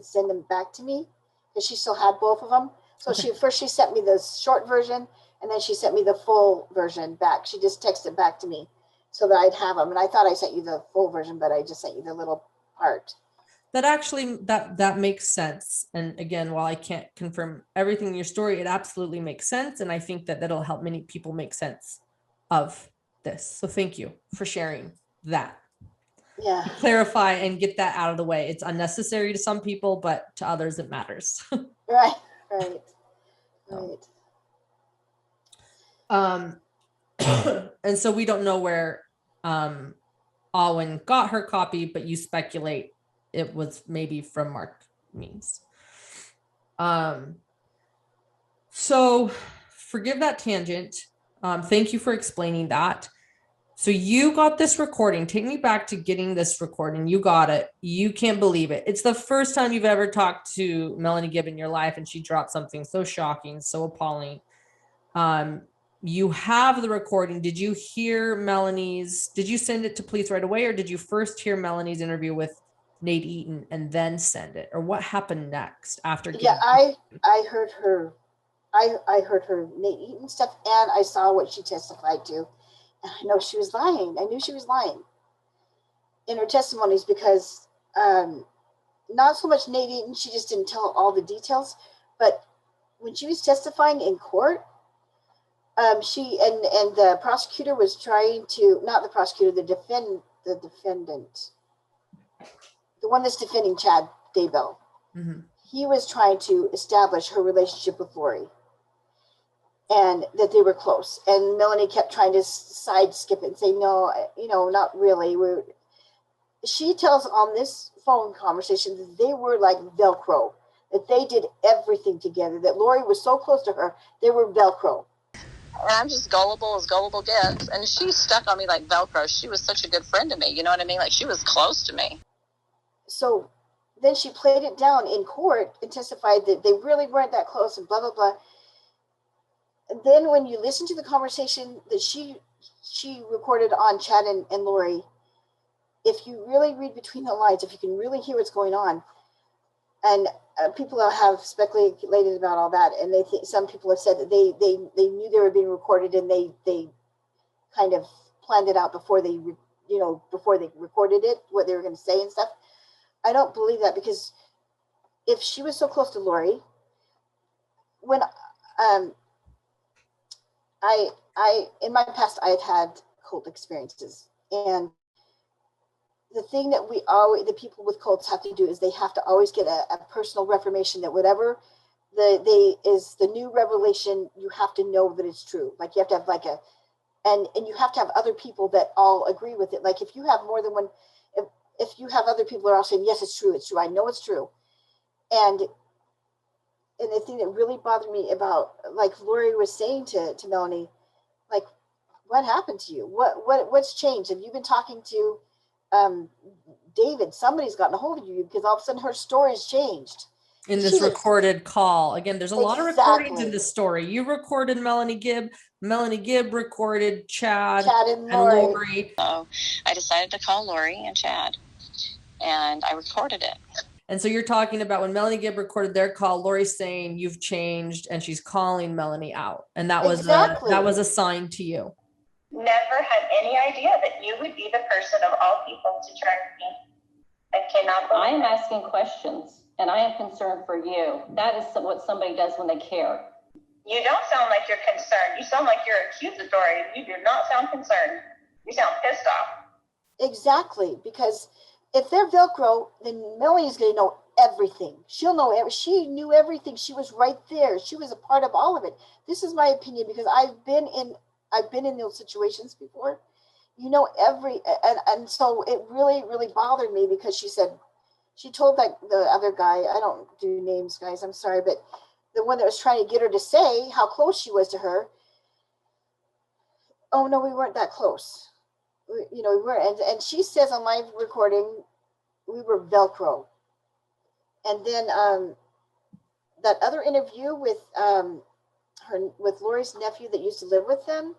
send them back to me, because she still had both of them. So Okay. she sent me the short version, and then she sent me the full version back. She just texted back to me so that I'd have them. And I thought I sent you the full version, but I just sent you the little part. That actually, that makes sense. And again, while I can't confirm everything in your story, it absolutely makes sense. And I think that that'll help many people make sense of this. So thank you for sharing that. Yeah. Clarify and get that out of the way. It's unnecessary to some people, but to others it matters. Right. And so we don't know where Alwyn got her copy, but you speculate it was maybe from Mark Means. So forgive that tangent. Thank you for explaining that. So you got this recording. Take me back to getting this recording. You got it. You can't believe it. It's the first time you've ever talked to Melanie Gibb in your life, and she dropped something so shocking, so appalling. You have the recording. Did you hear did you send it to police right away, or did you first hear Melanie's interview with Nate Eaton and then send it? Or what happened next after? I heard her. I heard her Nate Eaton stuff, and I saw what she testified to. And I know she was lying. I knew she was lying in her testimonies because not so much Nate Eaton, she just didn't tell all the details. But when she was testifying in court, she and the prosecutor was trying to, not the prosecutor, the defendant, the one that's defending Chad Daybell. Mm-hmm. He was trying to establish her relationship with Lori and that they were close. And Melanie kept trying to sideskip it and say, no, not really. She tells on this phone conversation that they were like Velcro, that they did everything together, that Lori was so close to her, they were Velcro. And I'm just gullible as gullible gets. And she stuck on me like Velcro. She was such a good friend to me. You know what I mean? Like, she was close to me. So then she played it down in court and testified that they really weren't that close and blah, blah, blah. And then when you listen to the conversation that she recorded on Chad and Lori, if you really read between the lines, if you can really hear what's going on, and people have speculated about all that, and some people have said that they knew they were being recorded, and they kind of planned it out before they recorded it, what they were going to say and stuff. I don't believe that, because if she was so close to Lori, when in my past, I had cult experiences, and the thing that the people with cults have to do is they have to always get a personal reformation that whatever is the new revelation, you have to know that it's true. Like you have to have like and you have to have other people that all agree with it. Like if you have more than one, if you have other people that are all saying, yes, it's true, I know it's true. And the thing that really bothered me about, like Lori was saying to Melanie, like, what happened to you? What's changed? Have you been talking to David? Somebody's gotten a hold of you, because all of a sudden her story's changed. In this recorded call. Again, there's a lot of recordings in this story. You recorded Melanie Gibb. Melanie Gibb recorded Chad and Lori. So I decided to call Lori and Chad, and I recorded it. And so you're talking about when Melanie Gibb recorded their call, Lori's saying you've changed, and she's calling Melanie out. And that was that was a sign to you. Never had any idea that you would be the person of all people to track me. I cannot believe I am asking questions, and I am concerned for you. That is what somebody does when they care. You don't sound like you're concerned. You sound like you're accusatory. You do not sound concerned. You sound pissed off. Exactly, because if they're Velcro, then Melanie's going to know everything. She'll know she knew everything. She was right there. She was a part of all of it. This is my opinion, because I've been in those situations before. You know, and so it really, really bothered me, because she told the other guy, I don't do names, guys, I'm sorry, but the one that was trying to get her to say how close she was to her. Oh no, we weren't that close. We weren't. And she says on my recording, we were Velcro. And then that other interview with Lori's nephew that used to live with them,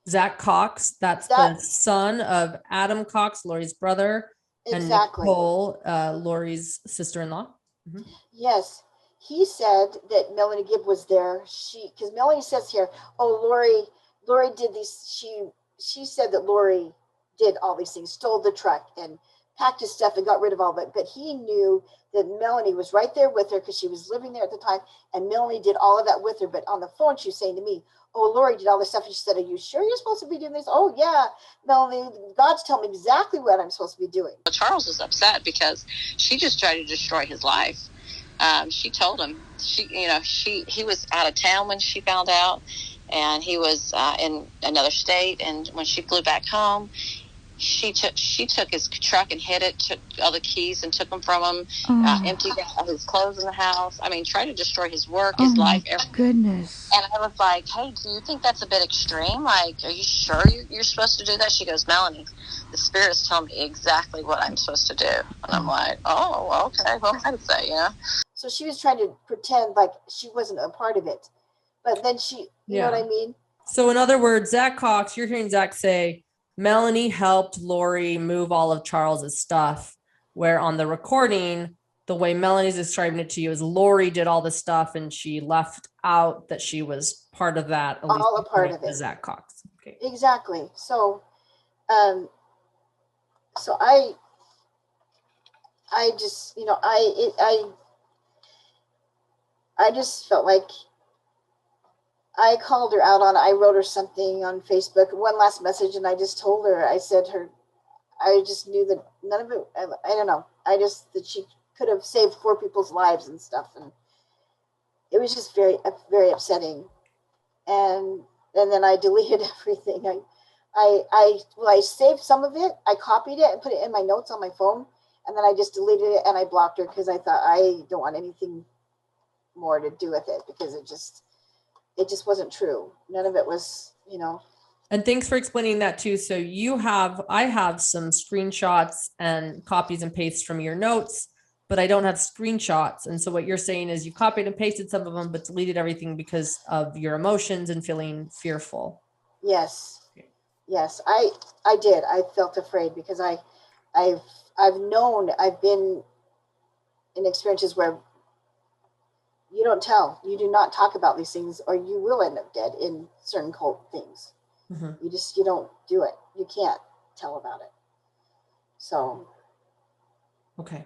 Zach Cox, that's the son of Adam Cox, Lori's brother, and Nicole, Lori's sister-in-law. Mm-hmm. Yes, he said that Melanie Gibb was there. Because Melanie says here, oh, Lori did these. She said that Lori did all these things, stole the truck and packed his stuff and got rid of all of it. But he knew that Melanie was right there with her, because she was living there at the time, and Melanie did all of that with her. But on the phone, she was saying to me, oh, Lori did all this stuff. And she said, are you sure you're supposed to be doing this? Oh, yeah, Melanie, God's telling me exactly what I'm supposed to be doing. Charles was upset because she just tried to destroy his life. She told him, he was out of town when she found out, and he was in another state. And when she flew back home, she took his truck and hid it, took all the keys and took them from him, emptied all his clothes in the house. I mean, tried to destroy his work, his life, everything. Goodness. And I was like, hey, do you think that's a bit extreme? Like, are you sure you're supposed to do that? She goes, Melanie, the Spirit's telling me exactly what I'm supposed to do. And I'm like, oh, okay, well, I'd say, So she was trying to pretend like she wasn't a part of it. But then you know what I mean? So in other words, Zach Cox, you're hearing Zach say, Melanie helped Lori move all of Charles's stuff, where on the recording, the way Melanie's describing it to you is Lori did all the stuff, and she left out that she was part of that. All a part of it. Zach Cox. Okay. Exactly. So, I just, I just felt like I called her out on, I wrote her something on Facebook, one last message, and I just told her, I said I just knew that none of it, I don't know, that she could have saved 4 people's lives and stuff. And it was just very, very upsetting. And then I deleted everything. I saved some of it, I copied it and put it in my notes on my phone. And then I just deleted it and I blocked her, because I thought I don't want anything more to do with it, because it just wasn't true. None of it was, And thanks for explaining that too. So I have some screenshots and copies and pastes from your notes, but I don't have screenshots. And so what you're saying is you copied and pasted some of them, but deleted everything because of your emotions and feeling fearful. Yes. Yes, I did. I felt afraid, because I've been in experiences where you don't tell, you do not talk about these things, or you will end up dead in certain cult things. Mm-hmm. You don't do it. You can't tell about it. So. Okay.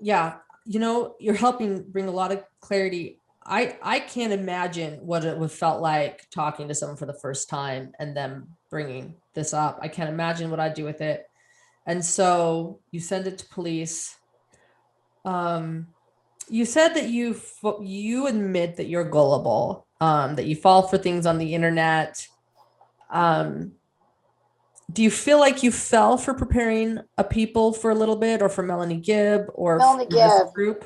You're helping bring a lot of clarity. I can't imagine what it would felt like talking to someone for the first time and them bringing this up. I can't imagine what I'd do with it. And so you send it to police. You said that you admit that you're gullible, that you fall for things on the internet. Do you feel like you fell for preparing a people for a little bit, or for Melanie Gibb, or Melanie for this Gibb. group?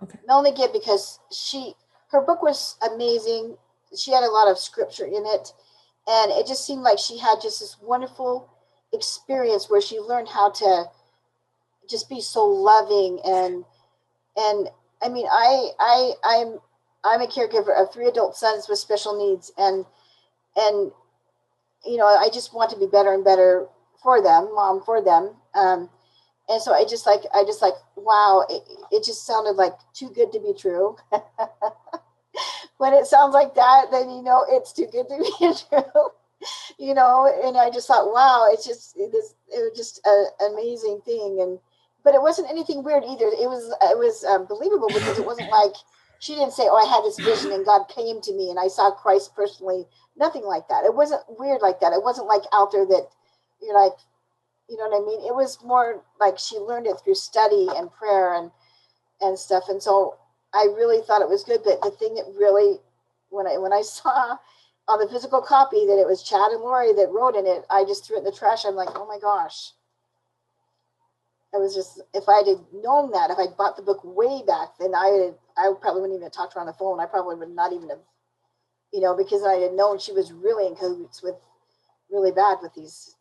Okay. Melanie Gibb, because her book was amazing. She had a lot of scripture in it, and it just seemed like she had just this wonderful experience where she learned how to just be so loving. And I mean, I'm a caregiver of 3 adult sons with special needs, and you know, I just want to be better and better for them, mom, for them. And so I just like, wow, it just sounded like too good to be true. When it sounds like that, then you know it's too good to be true. You know, and I just thought, wow, it was just an amazing thing. But it wasn't anything weird either. It was believable, because it wasn't like she didn't say, oh, I had this vision and God came to me and I saw Christ personally. Nothing like that. It wasn't weird like that. It wasn't like out there that you're like, you know what I mean? It was more like she learned it through study and prayer and stuff. And so I really thought it was good. But the thing that really, when I saw on the physical copy that it was Chad and Lori that wrote in it, I just threw it in the trash. I'm like, oh my gosh. I was just, if I had known that, if I'd bought the book way back, then I probably wouldn't even have talked to her on the phone. I probably would not even have, you know, because I had known she was really in cahoots with really bad with these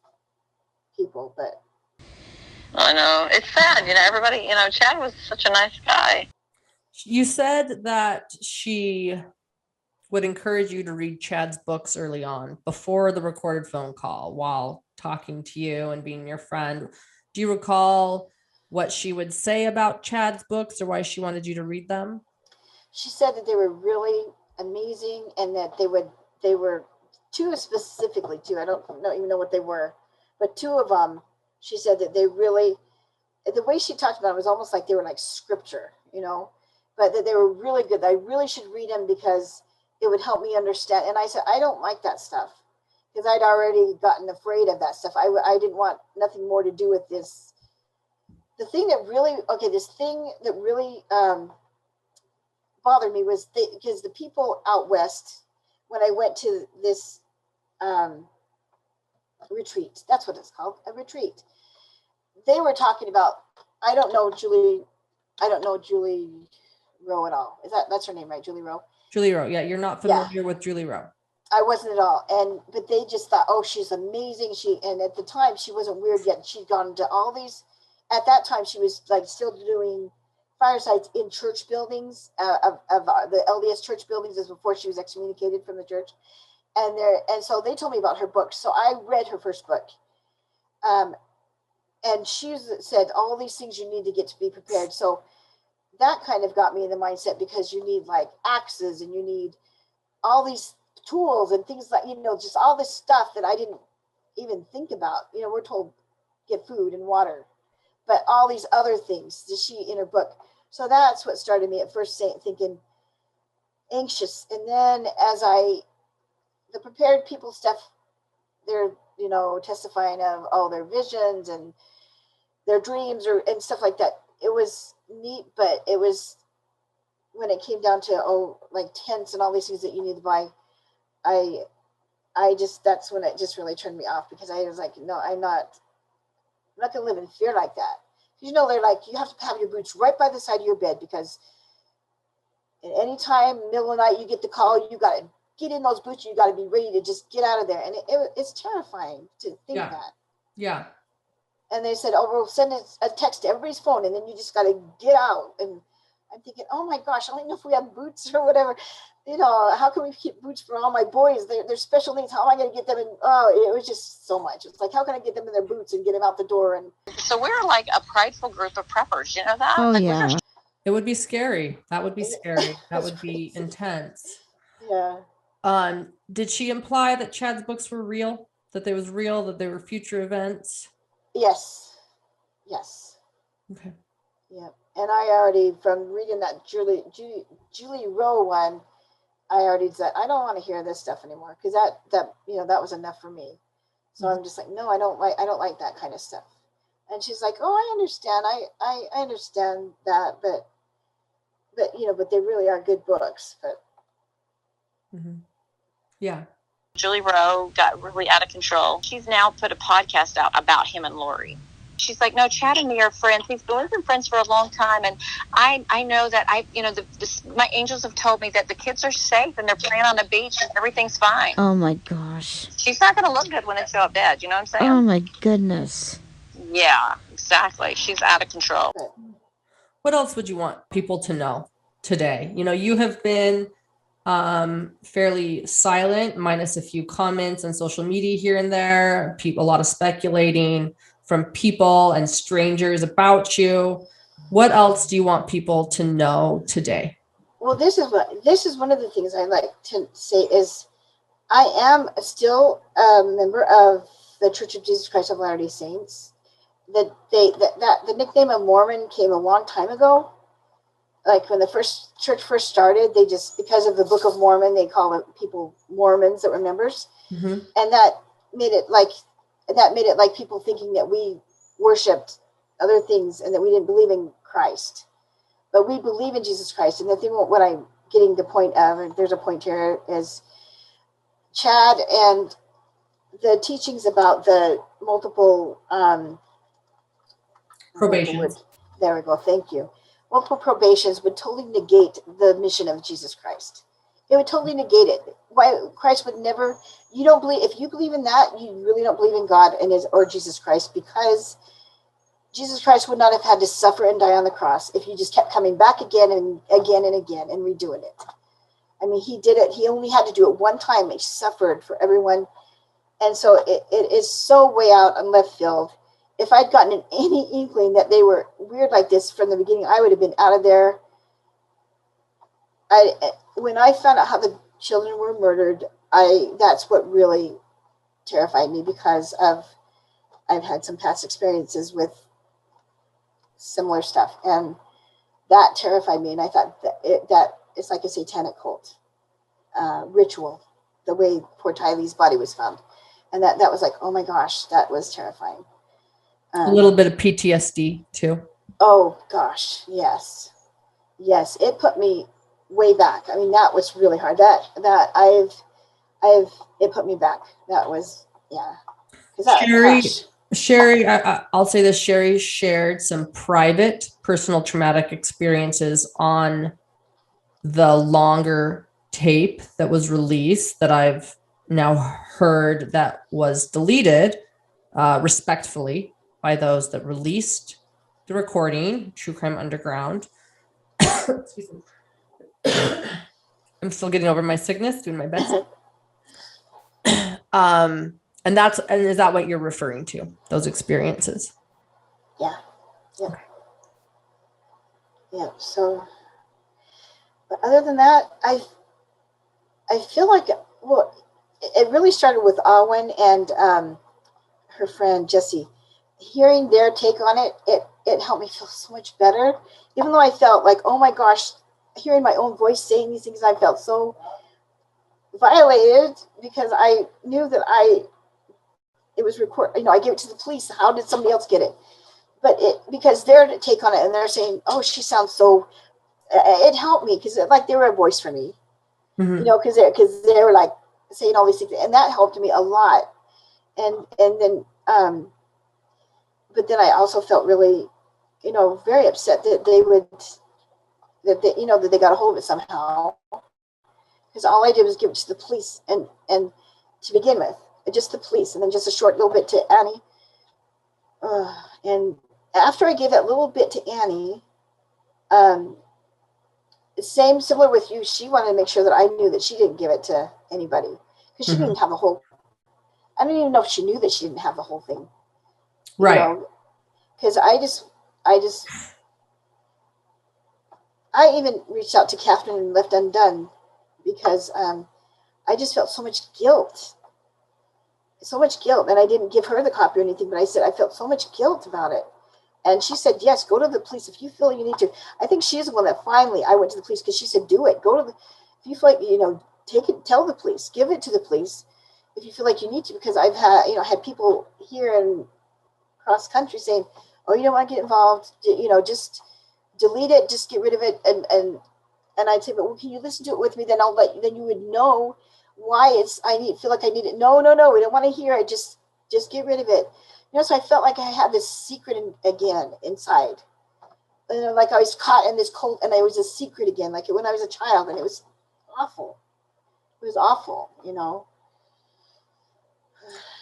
people. But I know, it's sad, you know, everybody, you know, Chad was such a nice guy. You said that she would encourage you to read Chad's books early on, before the recorded phone call, while talking to you and being your friend. Do you recall what she would say about Chad's books, or why she wanted you to read them? she said that they were really amazing, and that they were 2 specifically, 2. I don't even know what they were, but 2 of them, she said that they really, the way she talked about it was almost like they were like scripture, you know, but that they were really good. I really should read them because it would help me understand. And I said, I don't like that stuff, because I'd already gotten afraid of that stuff. I didn't want nothing more to do with this. The thing that really, this thing that really bothered me was because the people out west, when I went to this retreat, that's what it's called, a retreat, they were talking about, I don't know Julie Rowe at all. That's her name, right? Julie Rowe? Julie Rowe. Yeah, you're not familiar with Julie Rowe. I wasn't at all. But they just thought, oh, she's amazing. And at the time she wasn't weird yet. She'd gone to all these, at that time she was like still doing firesides in church buildings, of the LDS church buildings, as before she was excommunicated from the church. And so they told me about her book. So I read her first book. And she said all these things you need to get to be prepared. So that kind of got me in the mindset, because you need like axes, and you need all these tools and things like, you know, just all this stuff that I didn't even think about. You know, we're told get food and water, but all these other things that she in her book. So that's what started me at first thinking anxious. And then as the prepared people stuff, they're, you know, testifying of all their visions and their dreams and stuff like that. It was neat, but it was, when it came down to, like tents and all these things that you need to buy, that's when it just really turned me off, because I was like, no, I'm not gonna live in fear like that. You know, they're like, you have to have your boots right by the side of your bed, because at any time, middle of the night, you get the call, you got to get in those boots, you got to be ready to just get out of there. And it's terrifying to think that. Yeah. And they said, oh, we'll send a text to everybody's phone, and then you just got to get out. And I'm thinking, oh my gosh, I don't know if we have boots or whatever. You know, how can we keep boots for all my boys? They're special needs. How am I going to get them in? Oh, it was just so much. It's like, how can I get them in their boots and get them out the door? And so we're like a prideful group of preppers. You know that? Oh, like, yeah. It would be scary. That would be scary. That would be intense. Yeah. Did she imply that Chad's books were real? That they was real? That they were future events? Yes. Okay. Yeah. And I already, from reading that Julie Rowe one, I already said, I don't want to hear this stuff anymore, because that was enough for me. So I'm just like, no, I don't like that kind of stuff. And she's like, oh, I understand. I understand that, but they really are good books. But yeah. Julie Rowe got really out of control. She's now put a podcast out about him and Lori. She's like, no, Chad and me are friends. We've been friends for a long time, and I know that my angels have told me that the kids are safe and they're playing on the beach and everything's fine. Oh my gosh. She's not going to look good when they show up dead. You know what I'm saying? Oh my goodness. Yeah, exactly. She's out of control. What else would you want people to know today? You have been fairly silent, minus a few comments on social media here and there. A lot of speculating from people and strangers about you. What else do you want people to know today? Well, this is one of the things I like to say is I am still a member of the Church of Jesus Christ of Latter-day Saints. That the nickname of Mormon came a long time ago. Like when the church first started, they just, because of the Book of Mormon, they call it people Mormons that were members. Mm-hmm. And that made it like people thinking that we worshipped other things and that we didn't believe in Christ. But we believe in Jesus Christ. And the thing, what I'm getting the point of, and there's a point here, is Chad and the teachings about the multiple probations. There we go. Thank you. Multiple probations would totally negate the mission of Jesus Christ. It would totally negate it. Why Christ would never, you don't believe, if you believe in that, you really don't believe in God or Jesus Christ, because Jesus Christ would not have had to suffer and die on the cross if you just kept coming back again and again and again and redoing it. I mean, he did it. He only had to do it one time. He suffered for everyone. And so it is so way out on left field. If I'd gotten any inkling that they were weird like this from the beginning, I would have been out of there. When I found out how the children were murdered, that's what really terrified me, because I've had some past experiences with similar stuff, and that terrified me. And I thought that it's like a satanic cult ritual, the way poor Tylee's body was found, and that was like, oh my gosh, that was terrifying. A little bit of PTSD too. Oh gosh, yes, it put me way back. I mean, that was really hard. It put me back. That was, yeah. Sharie, I'll say this, Sharie shared some private personal traumatic experiences on the longer tape that was released that I've now heard that was deleted respectfully by those that released the recording, True Crime Underground. Excuse me. I'm still getting over my sickness, doing my best. And is that what you're referring to? Those experiences? Yeah. Okay. Yeah. So, but other than that, I feel like, well, it really started with Awen and her friend Jessie. Hearing their take on it helped me feel so much better. Even though I felt like, oh my gosh, hearing my own voice saying these things, I felt so violated, because I knew that it was recorded. I gave it to the police. How did somebody else get it? But because their take on it, and they're saying, oh, she sounds so, it helped me, because like they were a voice for me, Mm-hmm. because they were like saying all these things, and that helped me a lot. And then, but then I also felt really, very upset that that they got a hold of it somehow, because all I did was give it to the police and to begin with, just the police, and then just a short little bit to Annie. And after I gave that little bit to Annie, similar with you, she wanted to make sure that I knew that she didn't give it to anybody, because she didn't have the whole. I don't even know if she knew that she didn't have the whole thing. Right. Because I even reached out to Catherine and Left Undone, because I just felt so much guilt. And I didn't give her the copy or anything, but I said I felt so much guilt about it. And she said, yes, go to the police if you feel you need to. I think she's the one that finally, I went to the police because she said, do it. Go to the, if you feel like, take it, tell the police, give it to the police if you feel like you need to, because I've had, had people here and cross country saying, oh, you don't want to get involved, just delete it, just get rid of it. And I'd say, but well, can you listen to it with me? Then then you would know why feel like I need it. No, we don't want to hear it. Just get rid of it. So I felt like I had this secret again inside. Like I was caught in this cult and I was a secret again, like when I was a child, and it was awful. It was awful,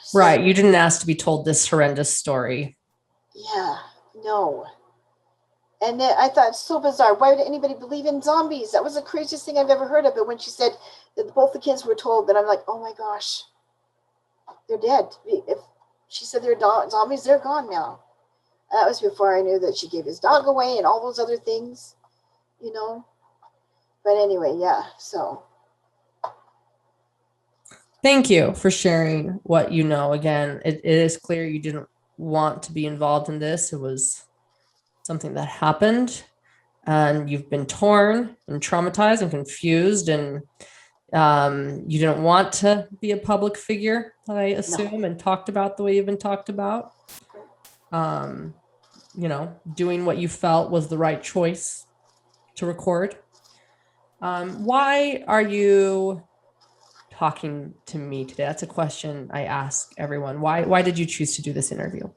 So, Right. You didn't ask to be told this horrendous story. Yeah, no. And then I thought, it's so bizarre. Why would anybody believe in zombies? That was the craziest thing I've ever heard of. But when she said that both the kids were told, then I'm like, oh my gosh, they're dead. If she said they're zombies, they're gone now. That was before I knew that she gave his dog away and all those other things, But anyway, yeah, so. Thank you for sharing what you know. Again, it is clear you didn't want to be involved in this. It was something that happened, and you've been torn and traumatized and confused, and you didn't want to be a public figure, I assume, and talked about the way you've been talked about. Doing what you felt was the right choice to record. Why are you talking to me today? That's a question I ask everyone. Why did you choose to do this interview?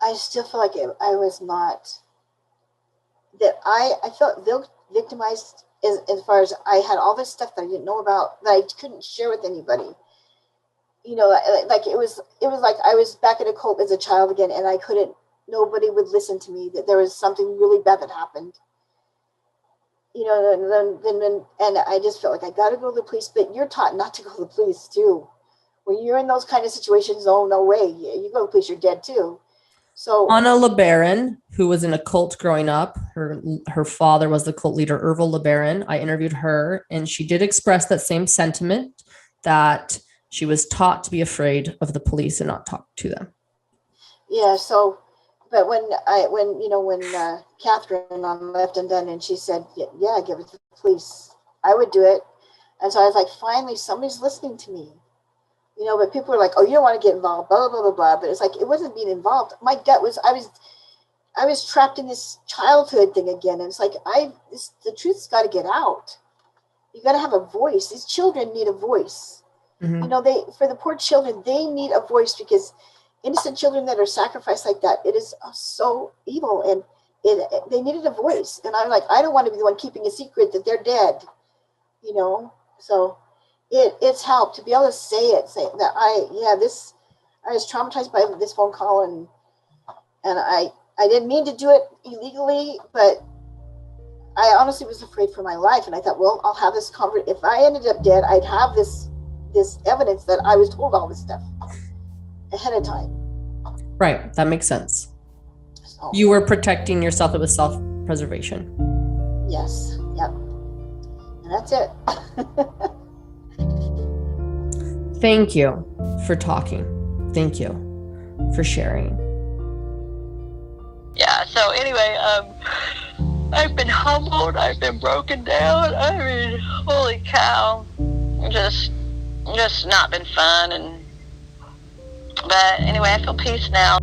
I still feel like I was not, that I felt victimized as far as I had all this stuff that I didn't know about, that I couldn't share with anybody. Like it was like I was back in a cult as a child again, and nobody would listen to me, that there was something really bad that happened. And I just felt like I got to go to the police, but you're taught not to go to the police too. When you're in those kind of situations, oh, no way. You go to the police, you're dead too. So Anna LeBaron, who was in a cult growing up, her father was the cult leader, Ervil LeBaron. I interviewed her, and she did express that same sentiment, that she was taught to be afraid of the police and not talk to them. Yeah. So, but when Catherine on Left and Done, and she said, yeah, give it to the police, I would do it. And so I was like, finally, somebody's listening to me. But people were like, oh, you don't want to get involved, blah, blah, blah, blah. But it's like, it wasn't being involved. My gut was, I was trapped in this childhood thing again. And it's like, the truth's got to get out. You got to have a voice. These children need a voice. Mm-hmm. For the poor children, they need a voice, because innocent children that are sacrificed like that, it is so evil, and they needed a voice. And I'm like, I don't want to be the one keeping a secret that they're dead, so it's helped to be able to say that I was traumatized by this phone call, and I didn't mean to do it illegally, but I honestly was afraid for my life. And I thought, well, I'll have this conversation. If I ended up dead, I'd have this evidence that I was told all this stuff ahead of time. Right. That makes sense. So, you were protecting yourself. It was self-preservation. Yes. Yep. And that's it. Thank you for talking. Thank you for sharing. Yeah, so anyway, I've been humbled, I've been broken down. I mean, holy cow. Just not been fun. But anyway, I feel peace now.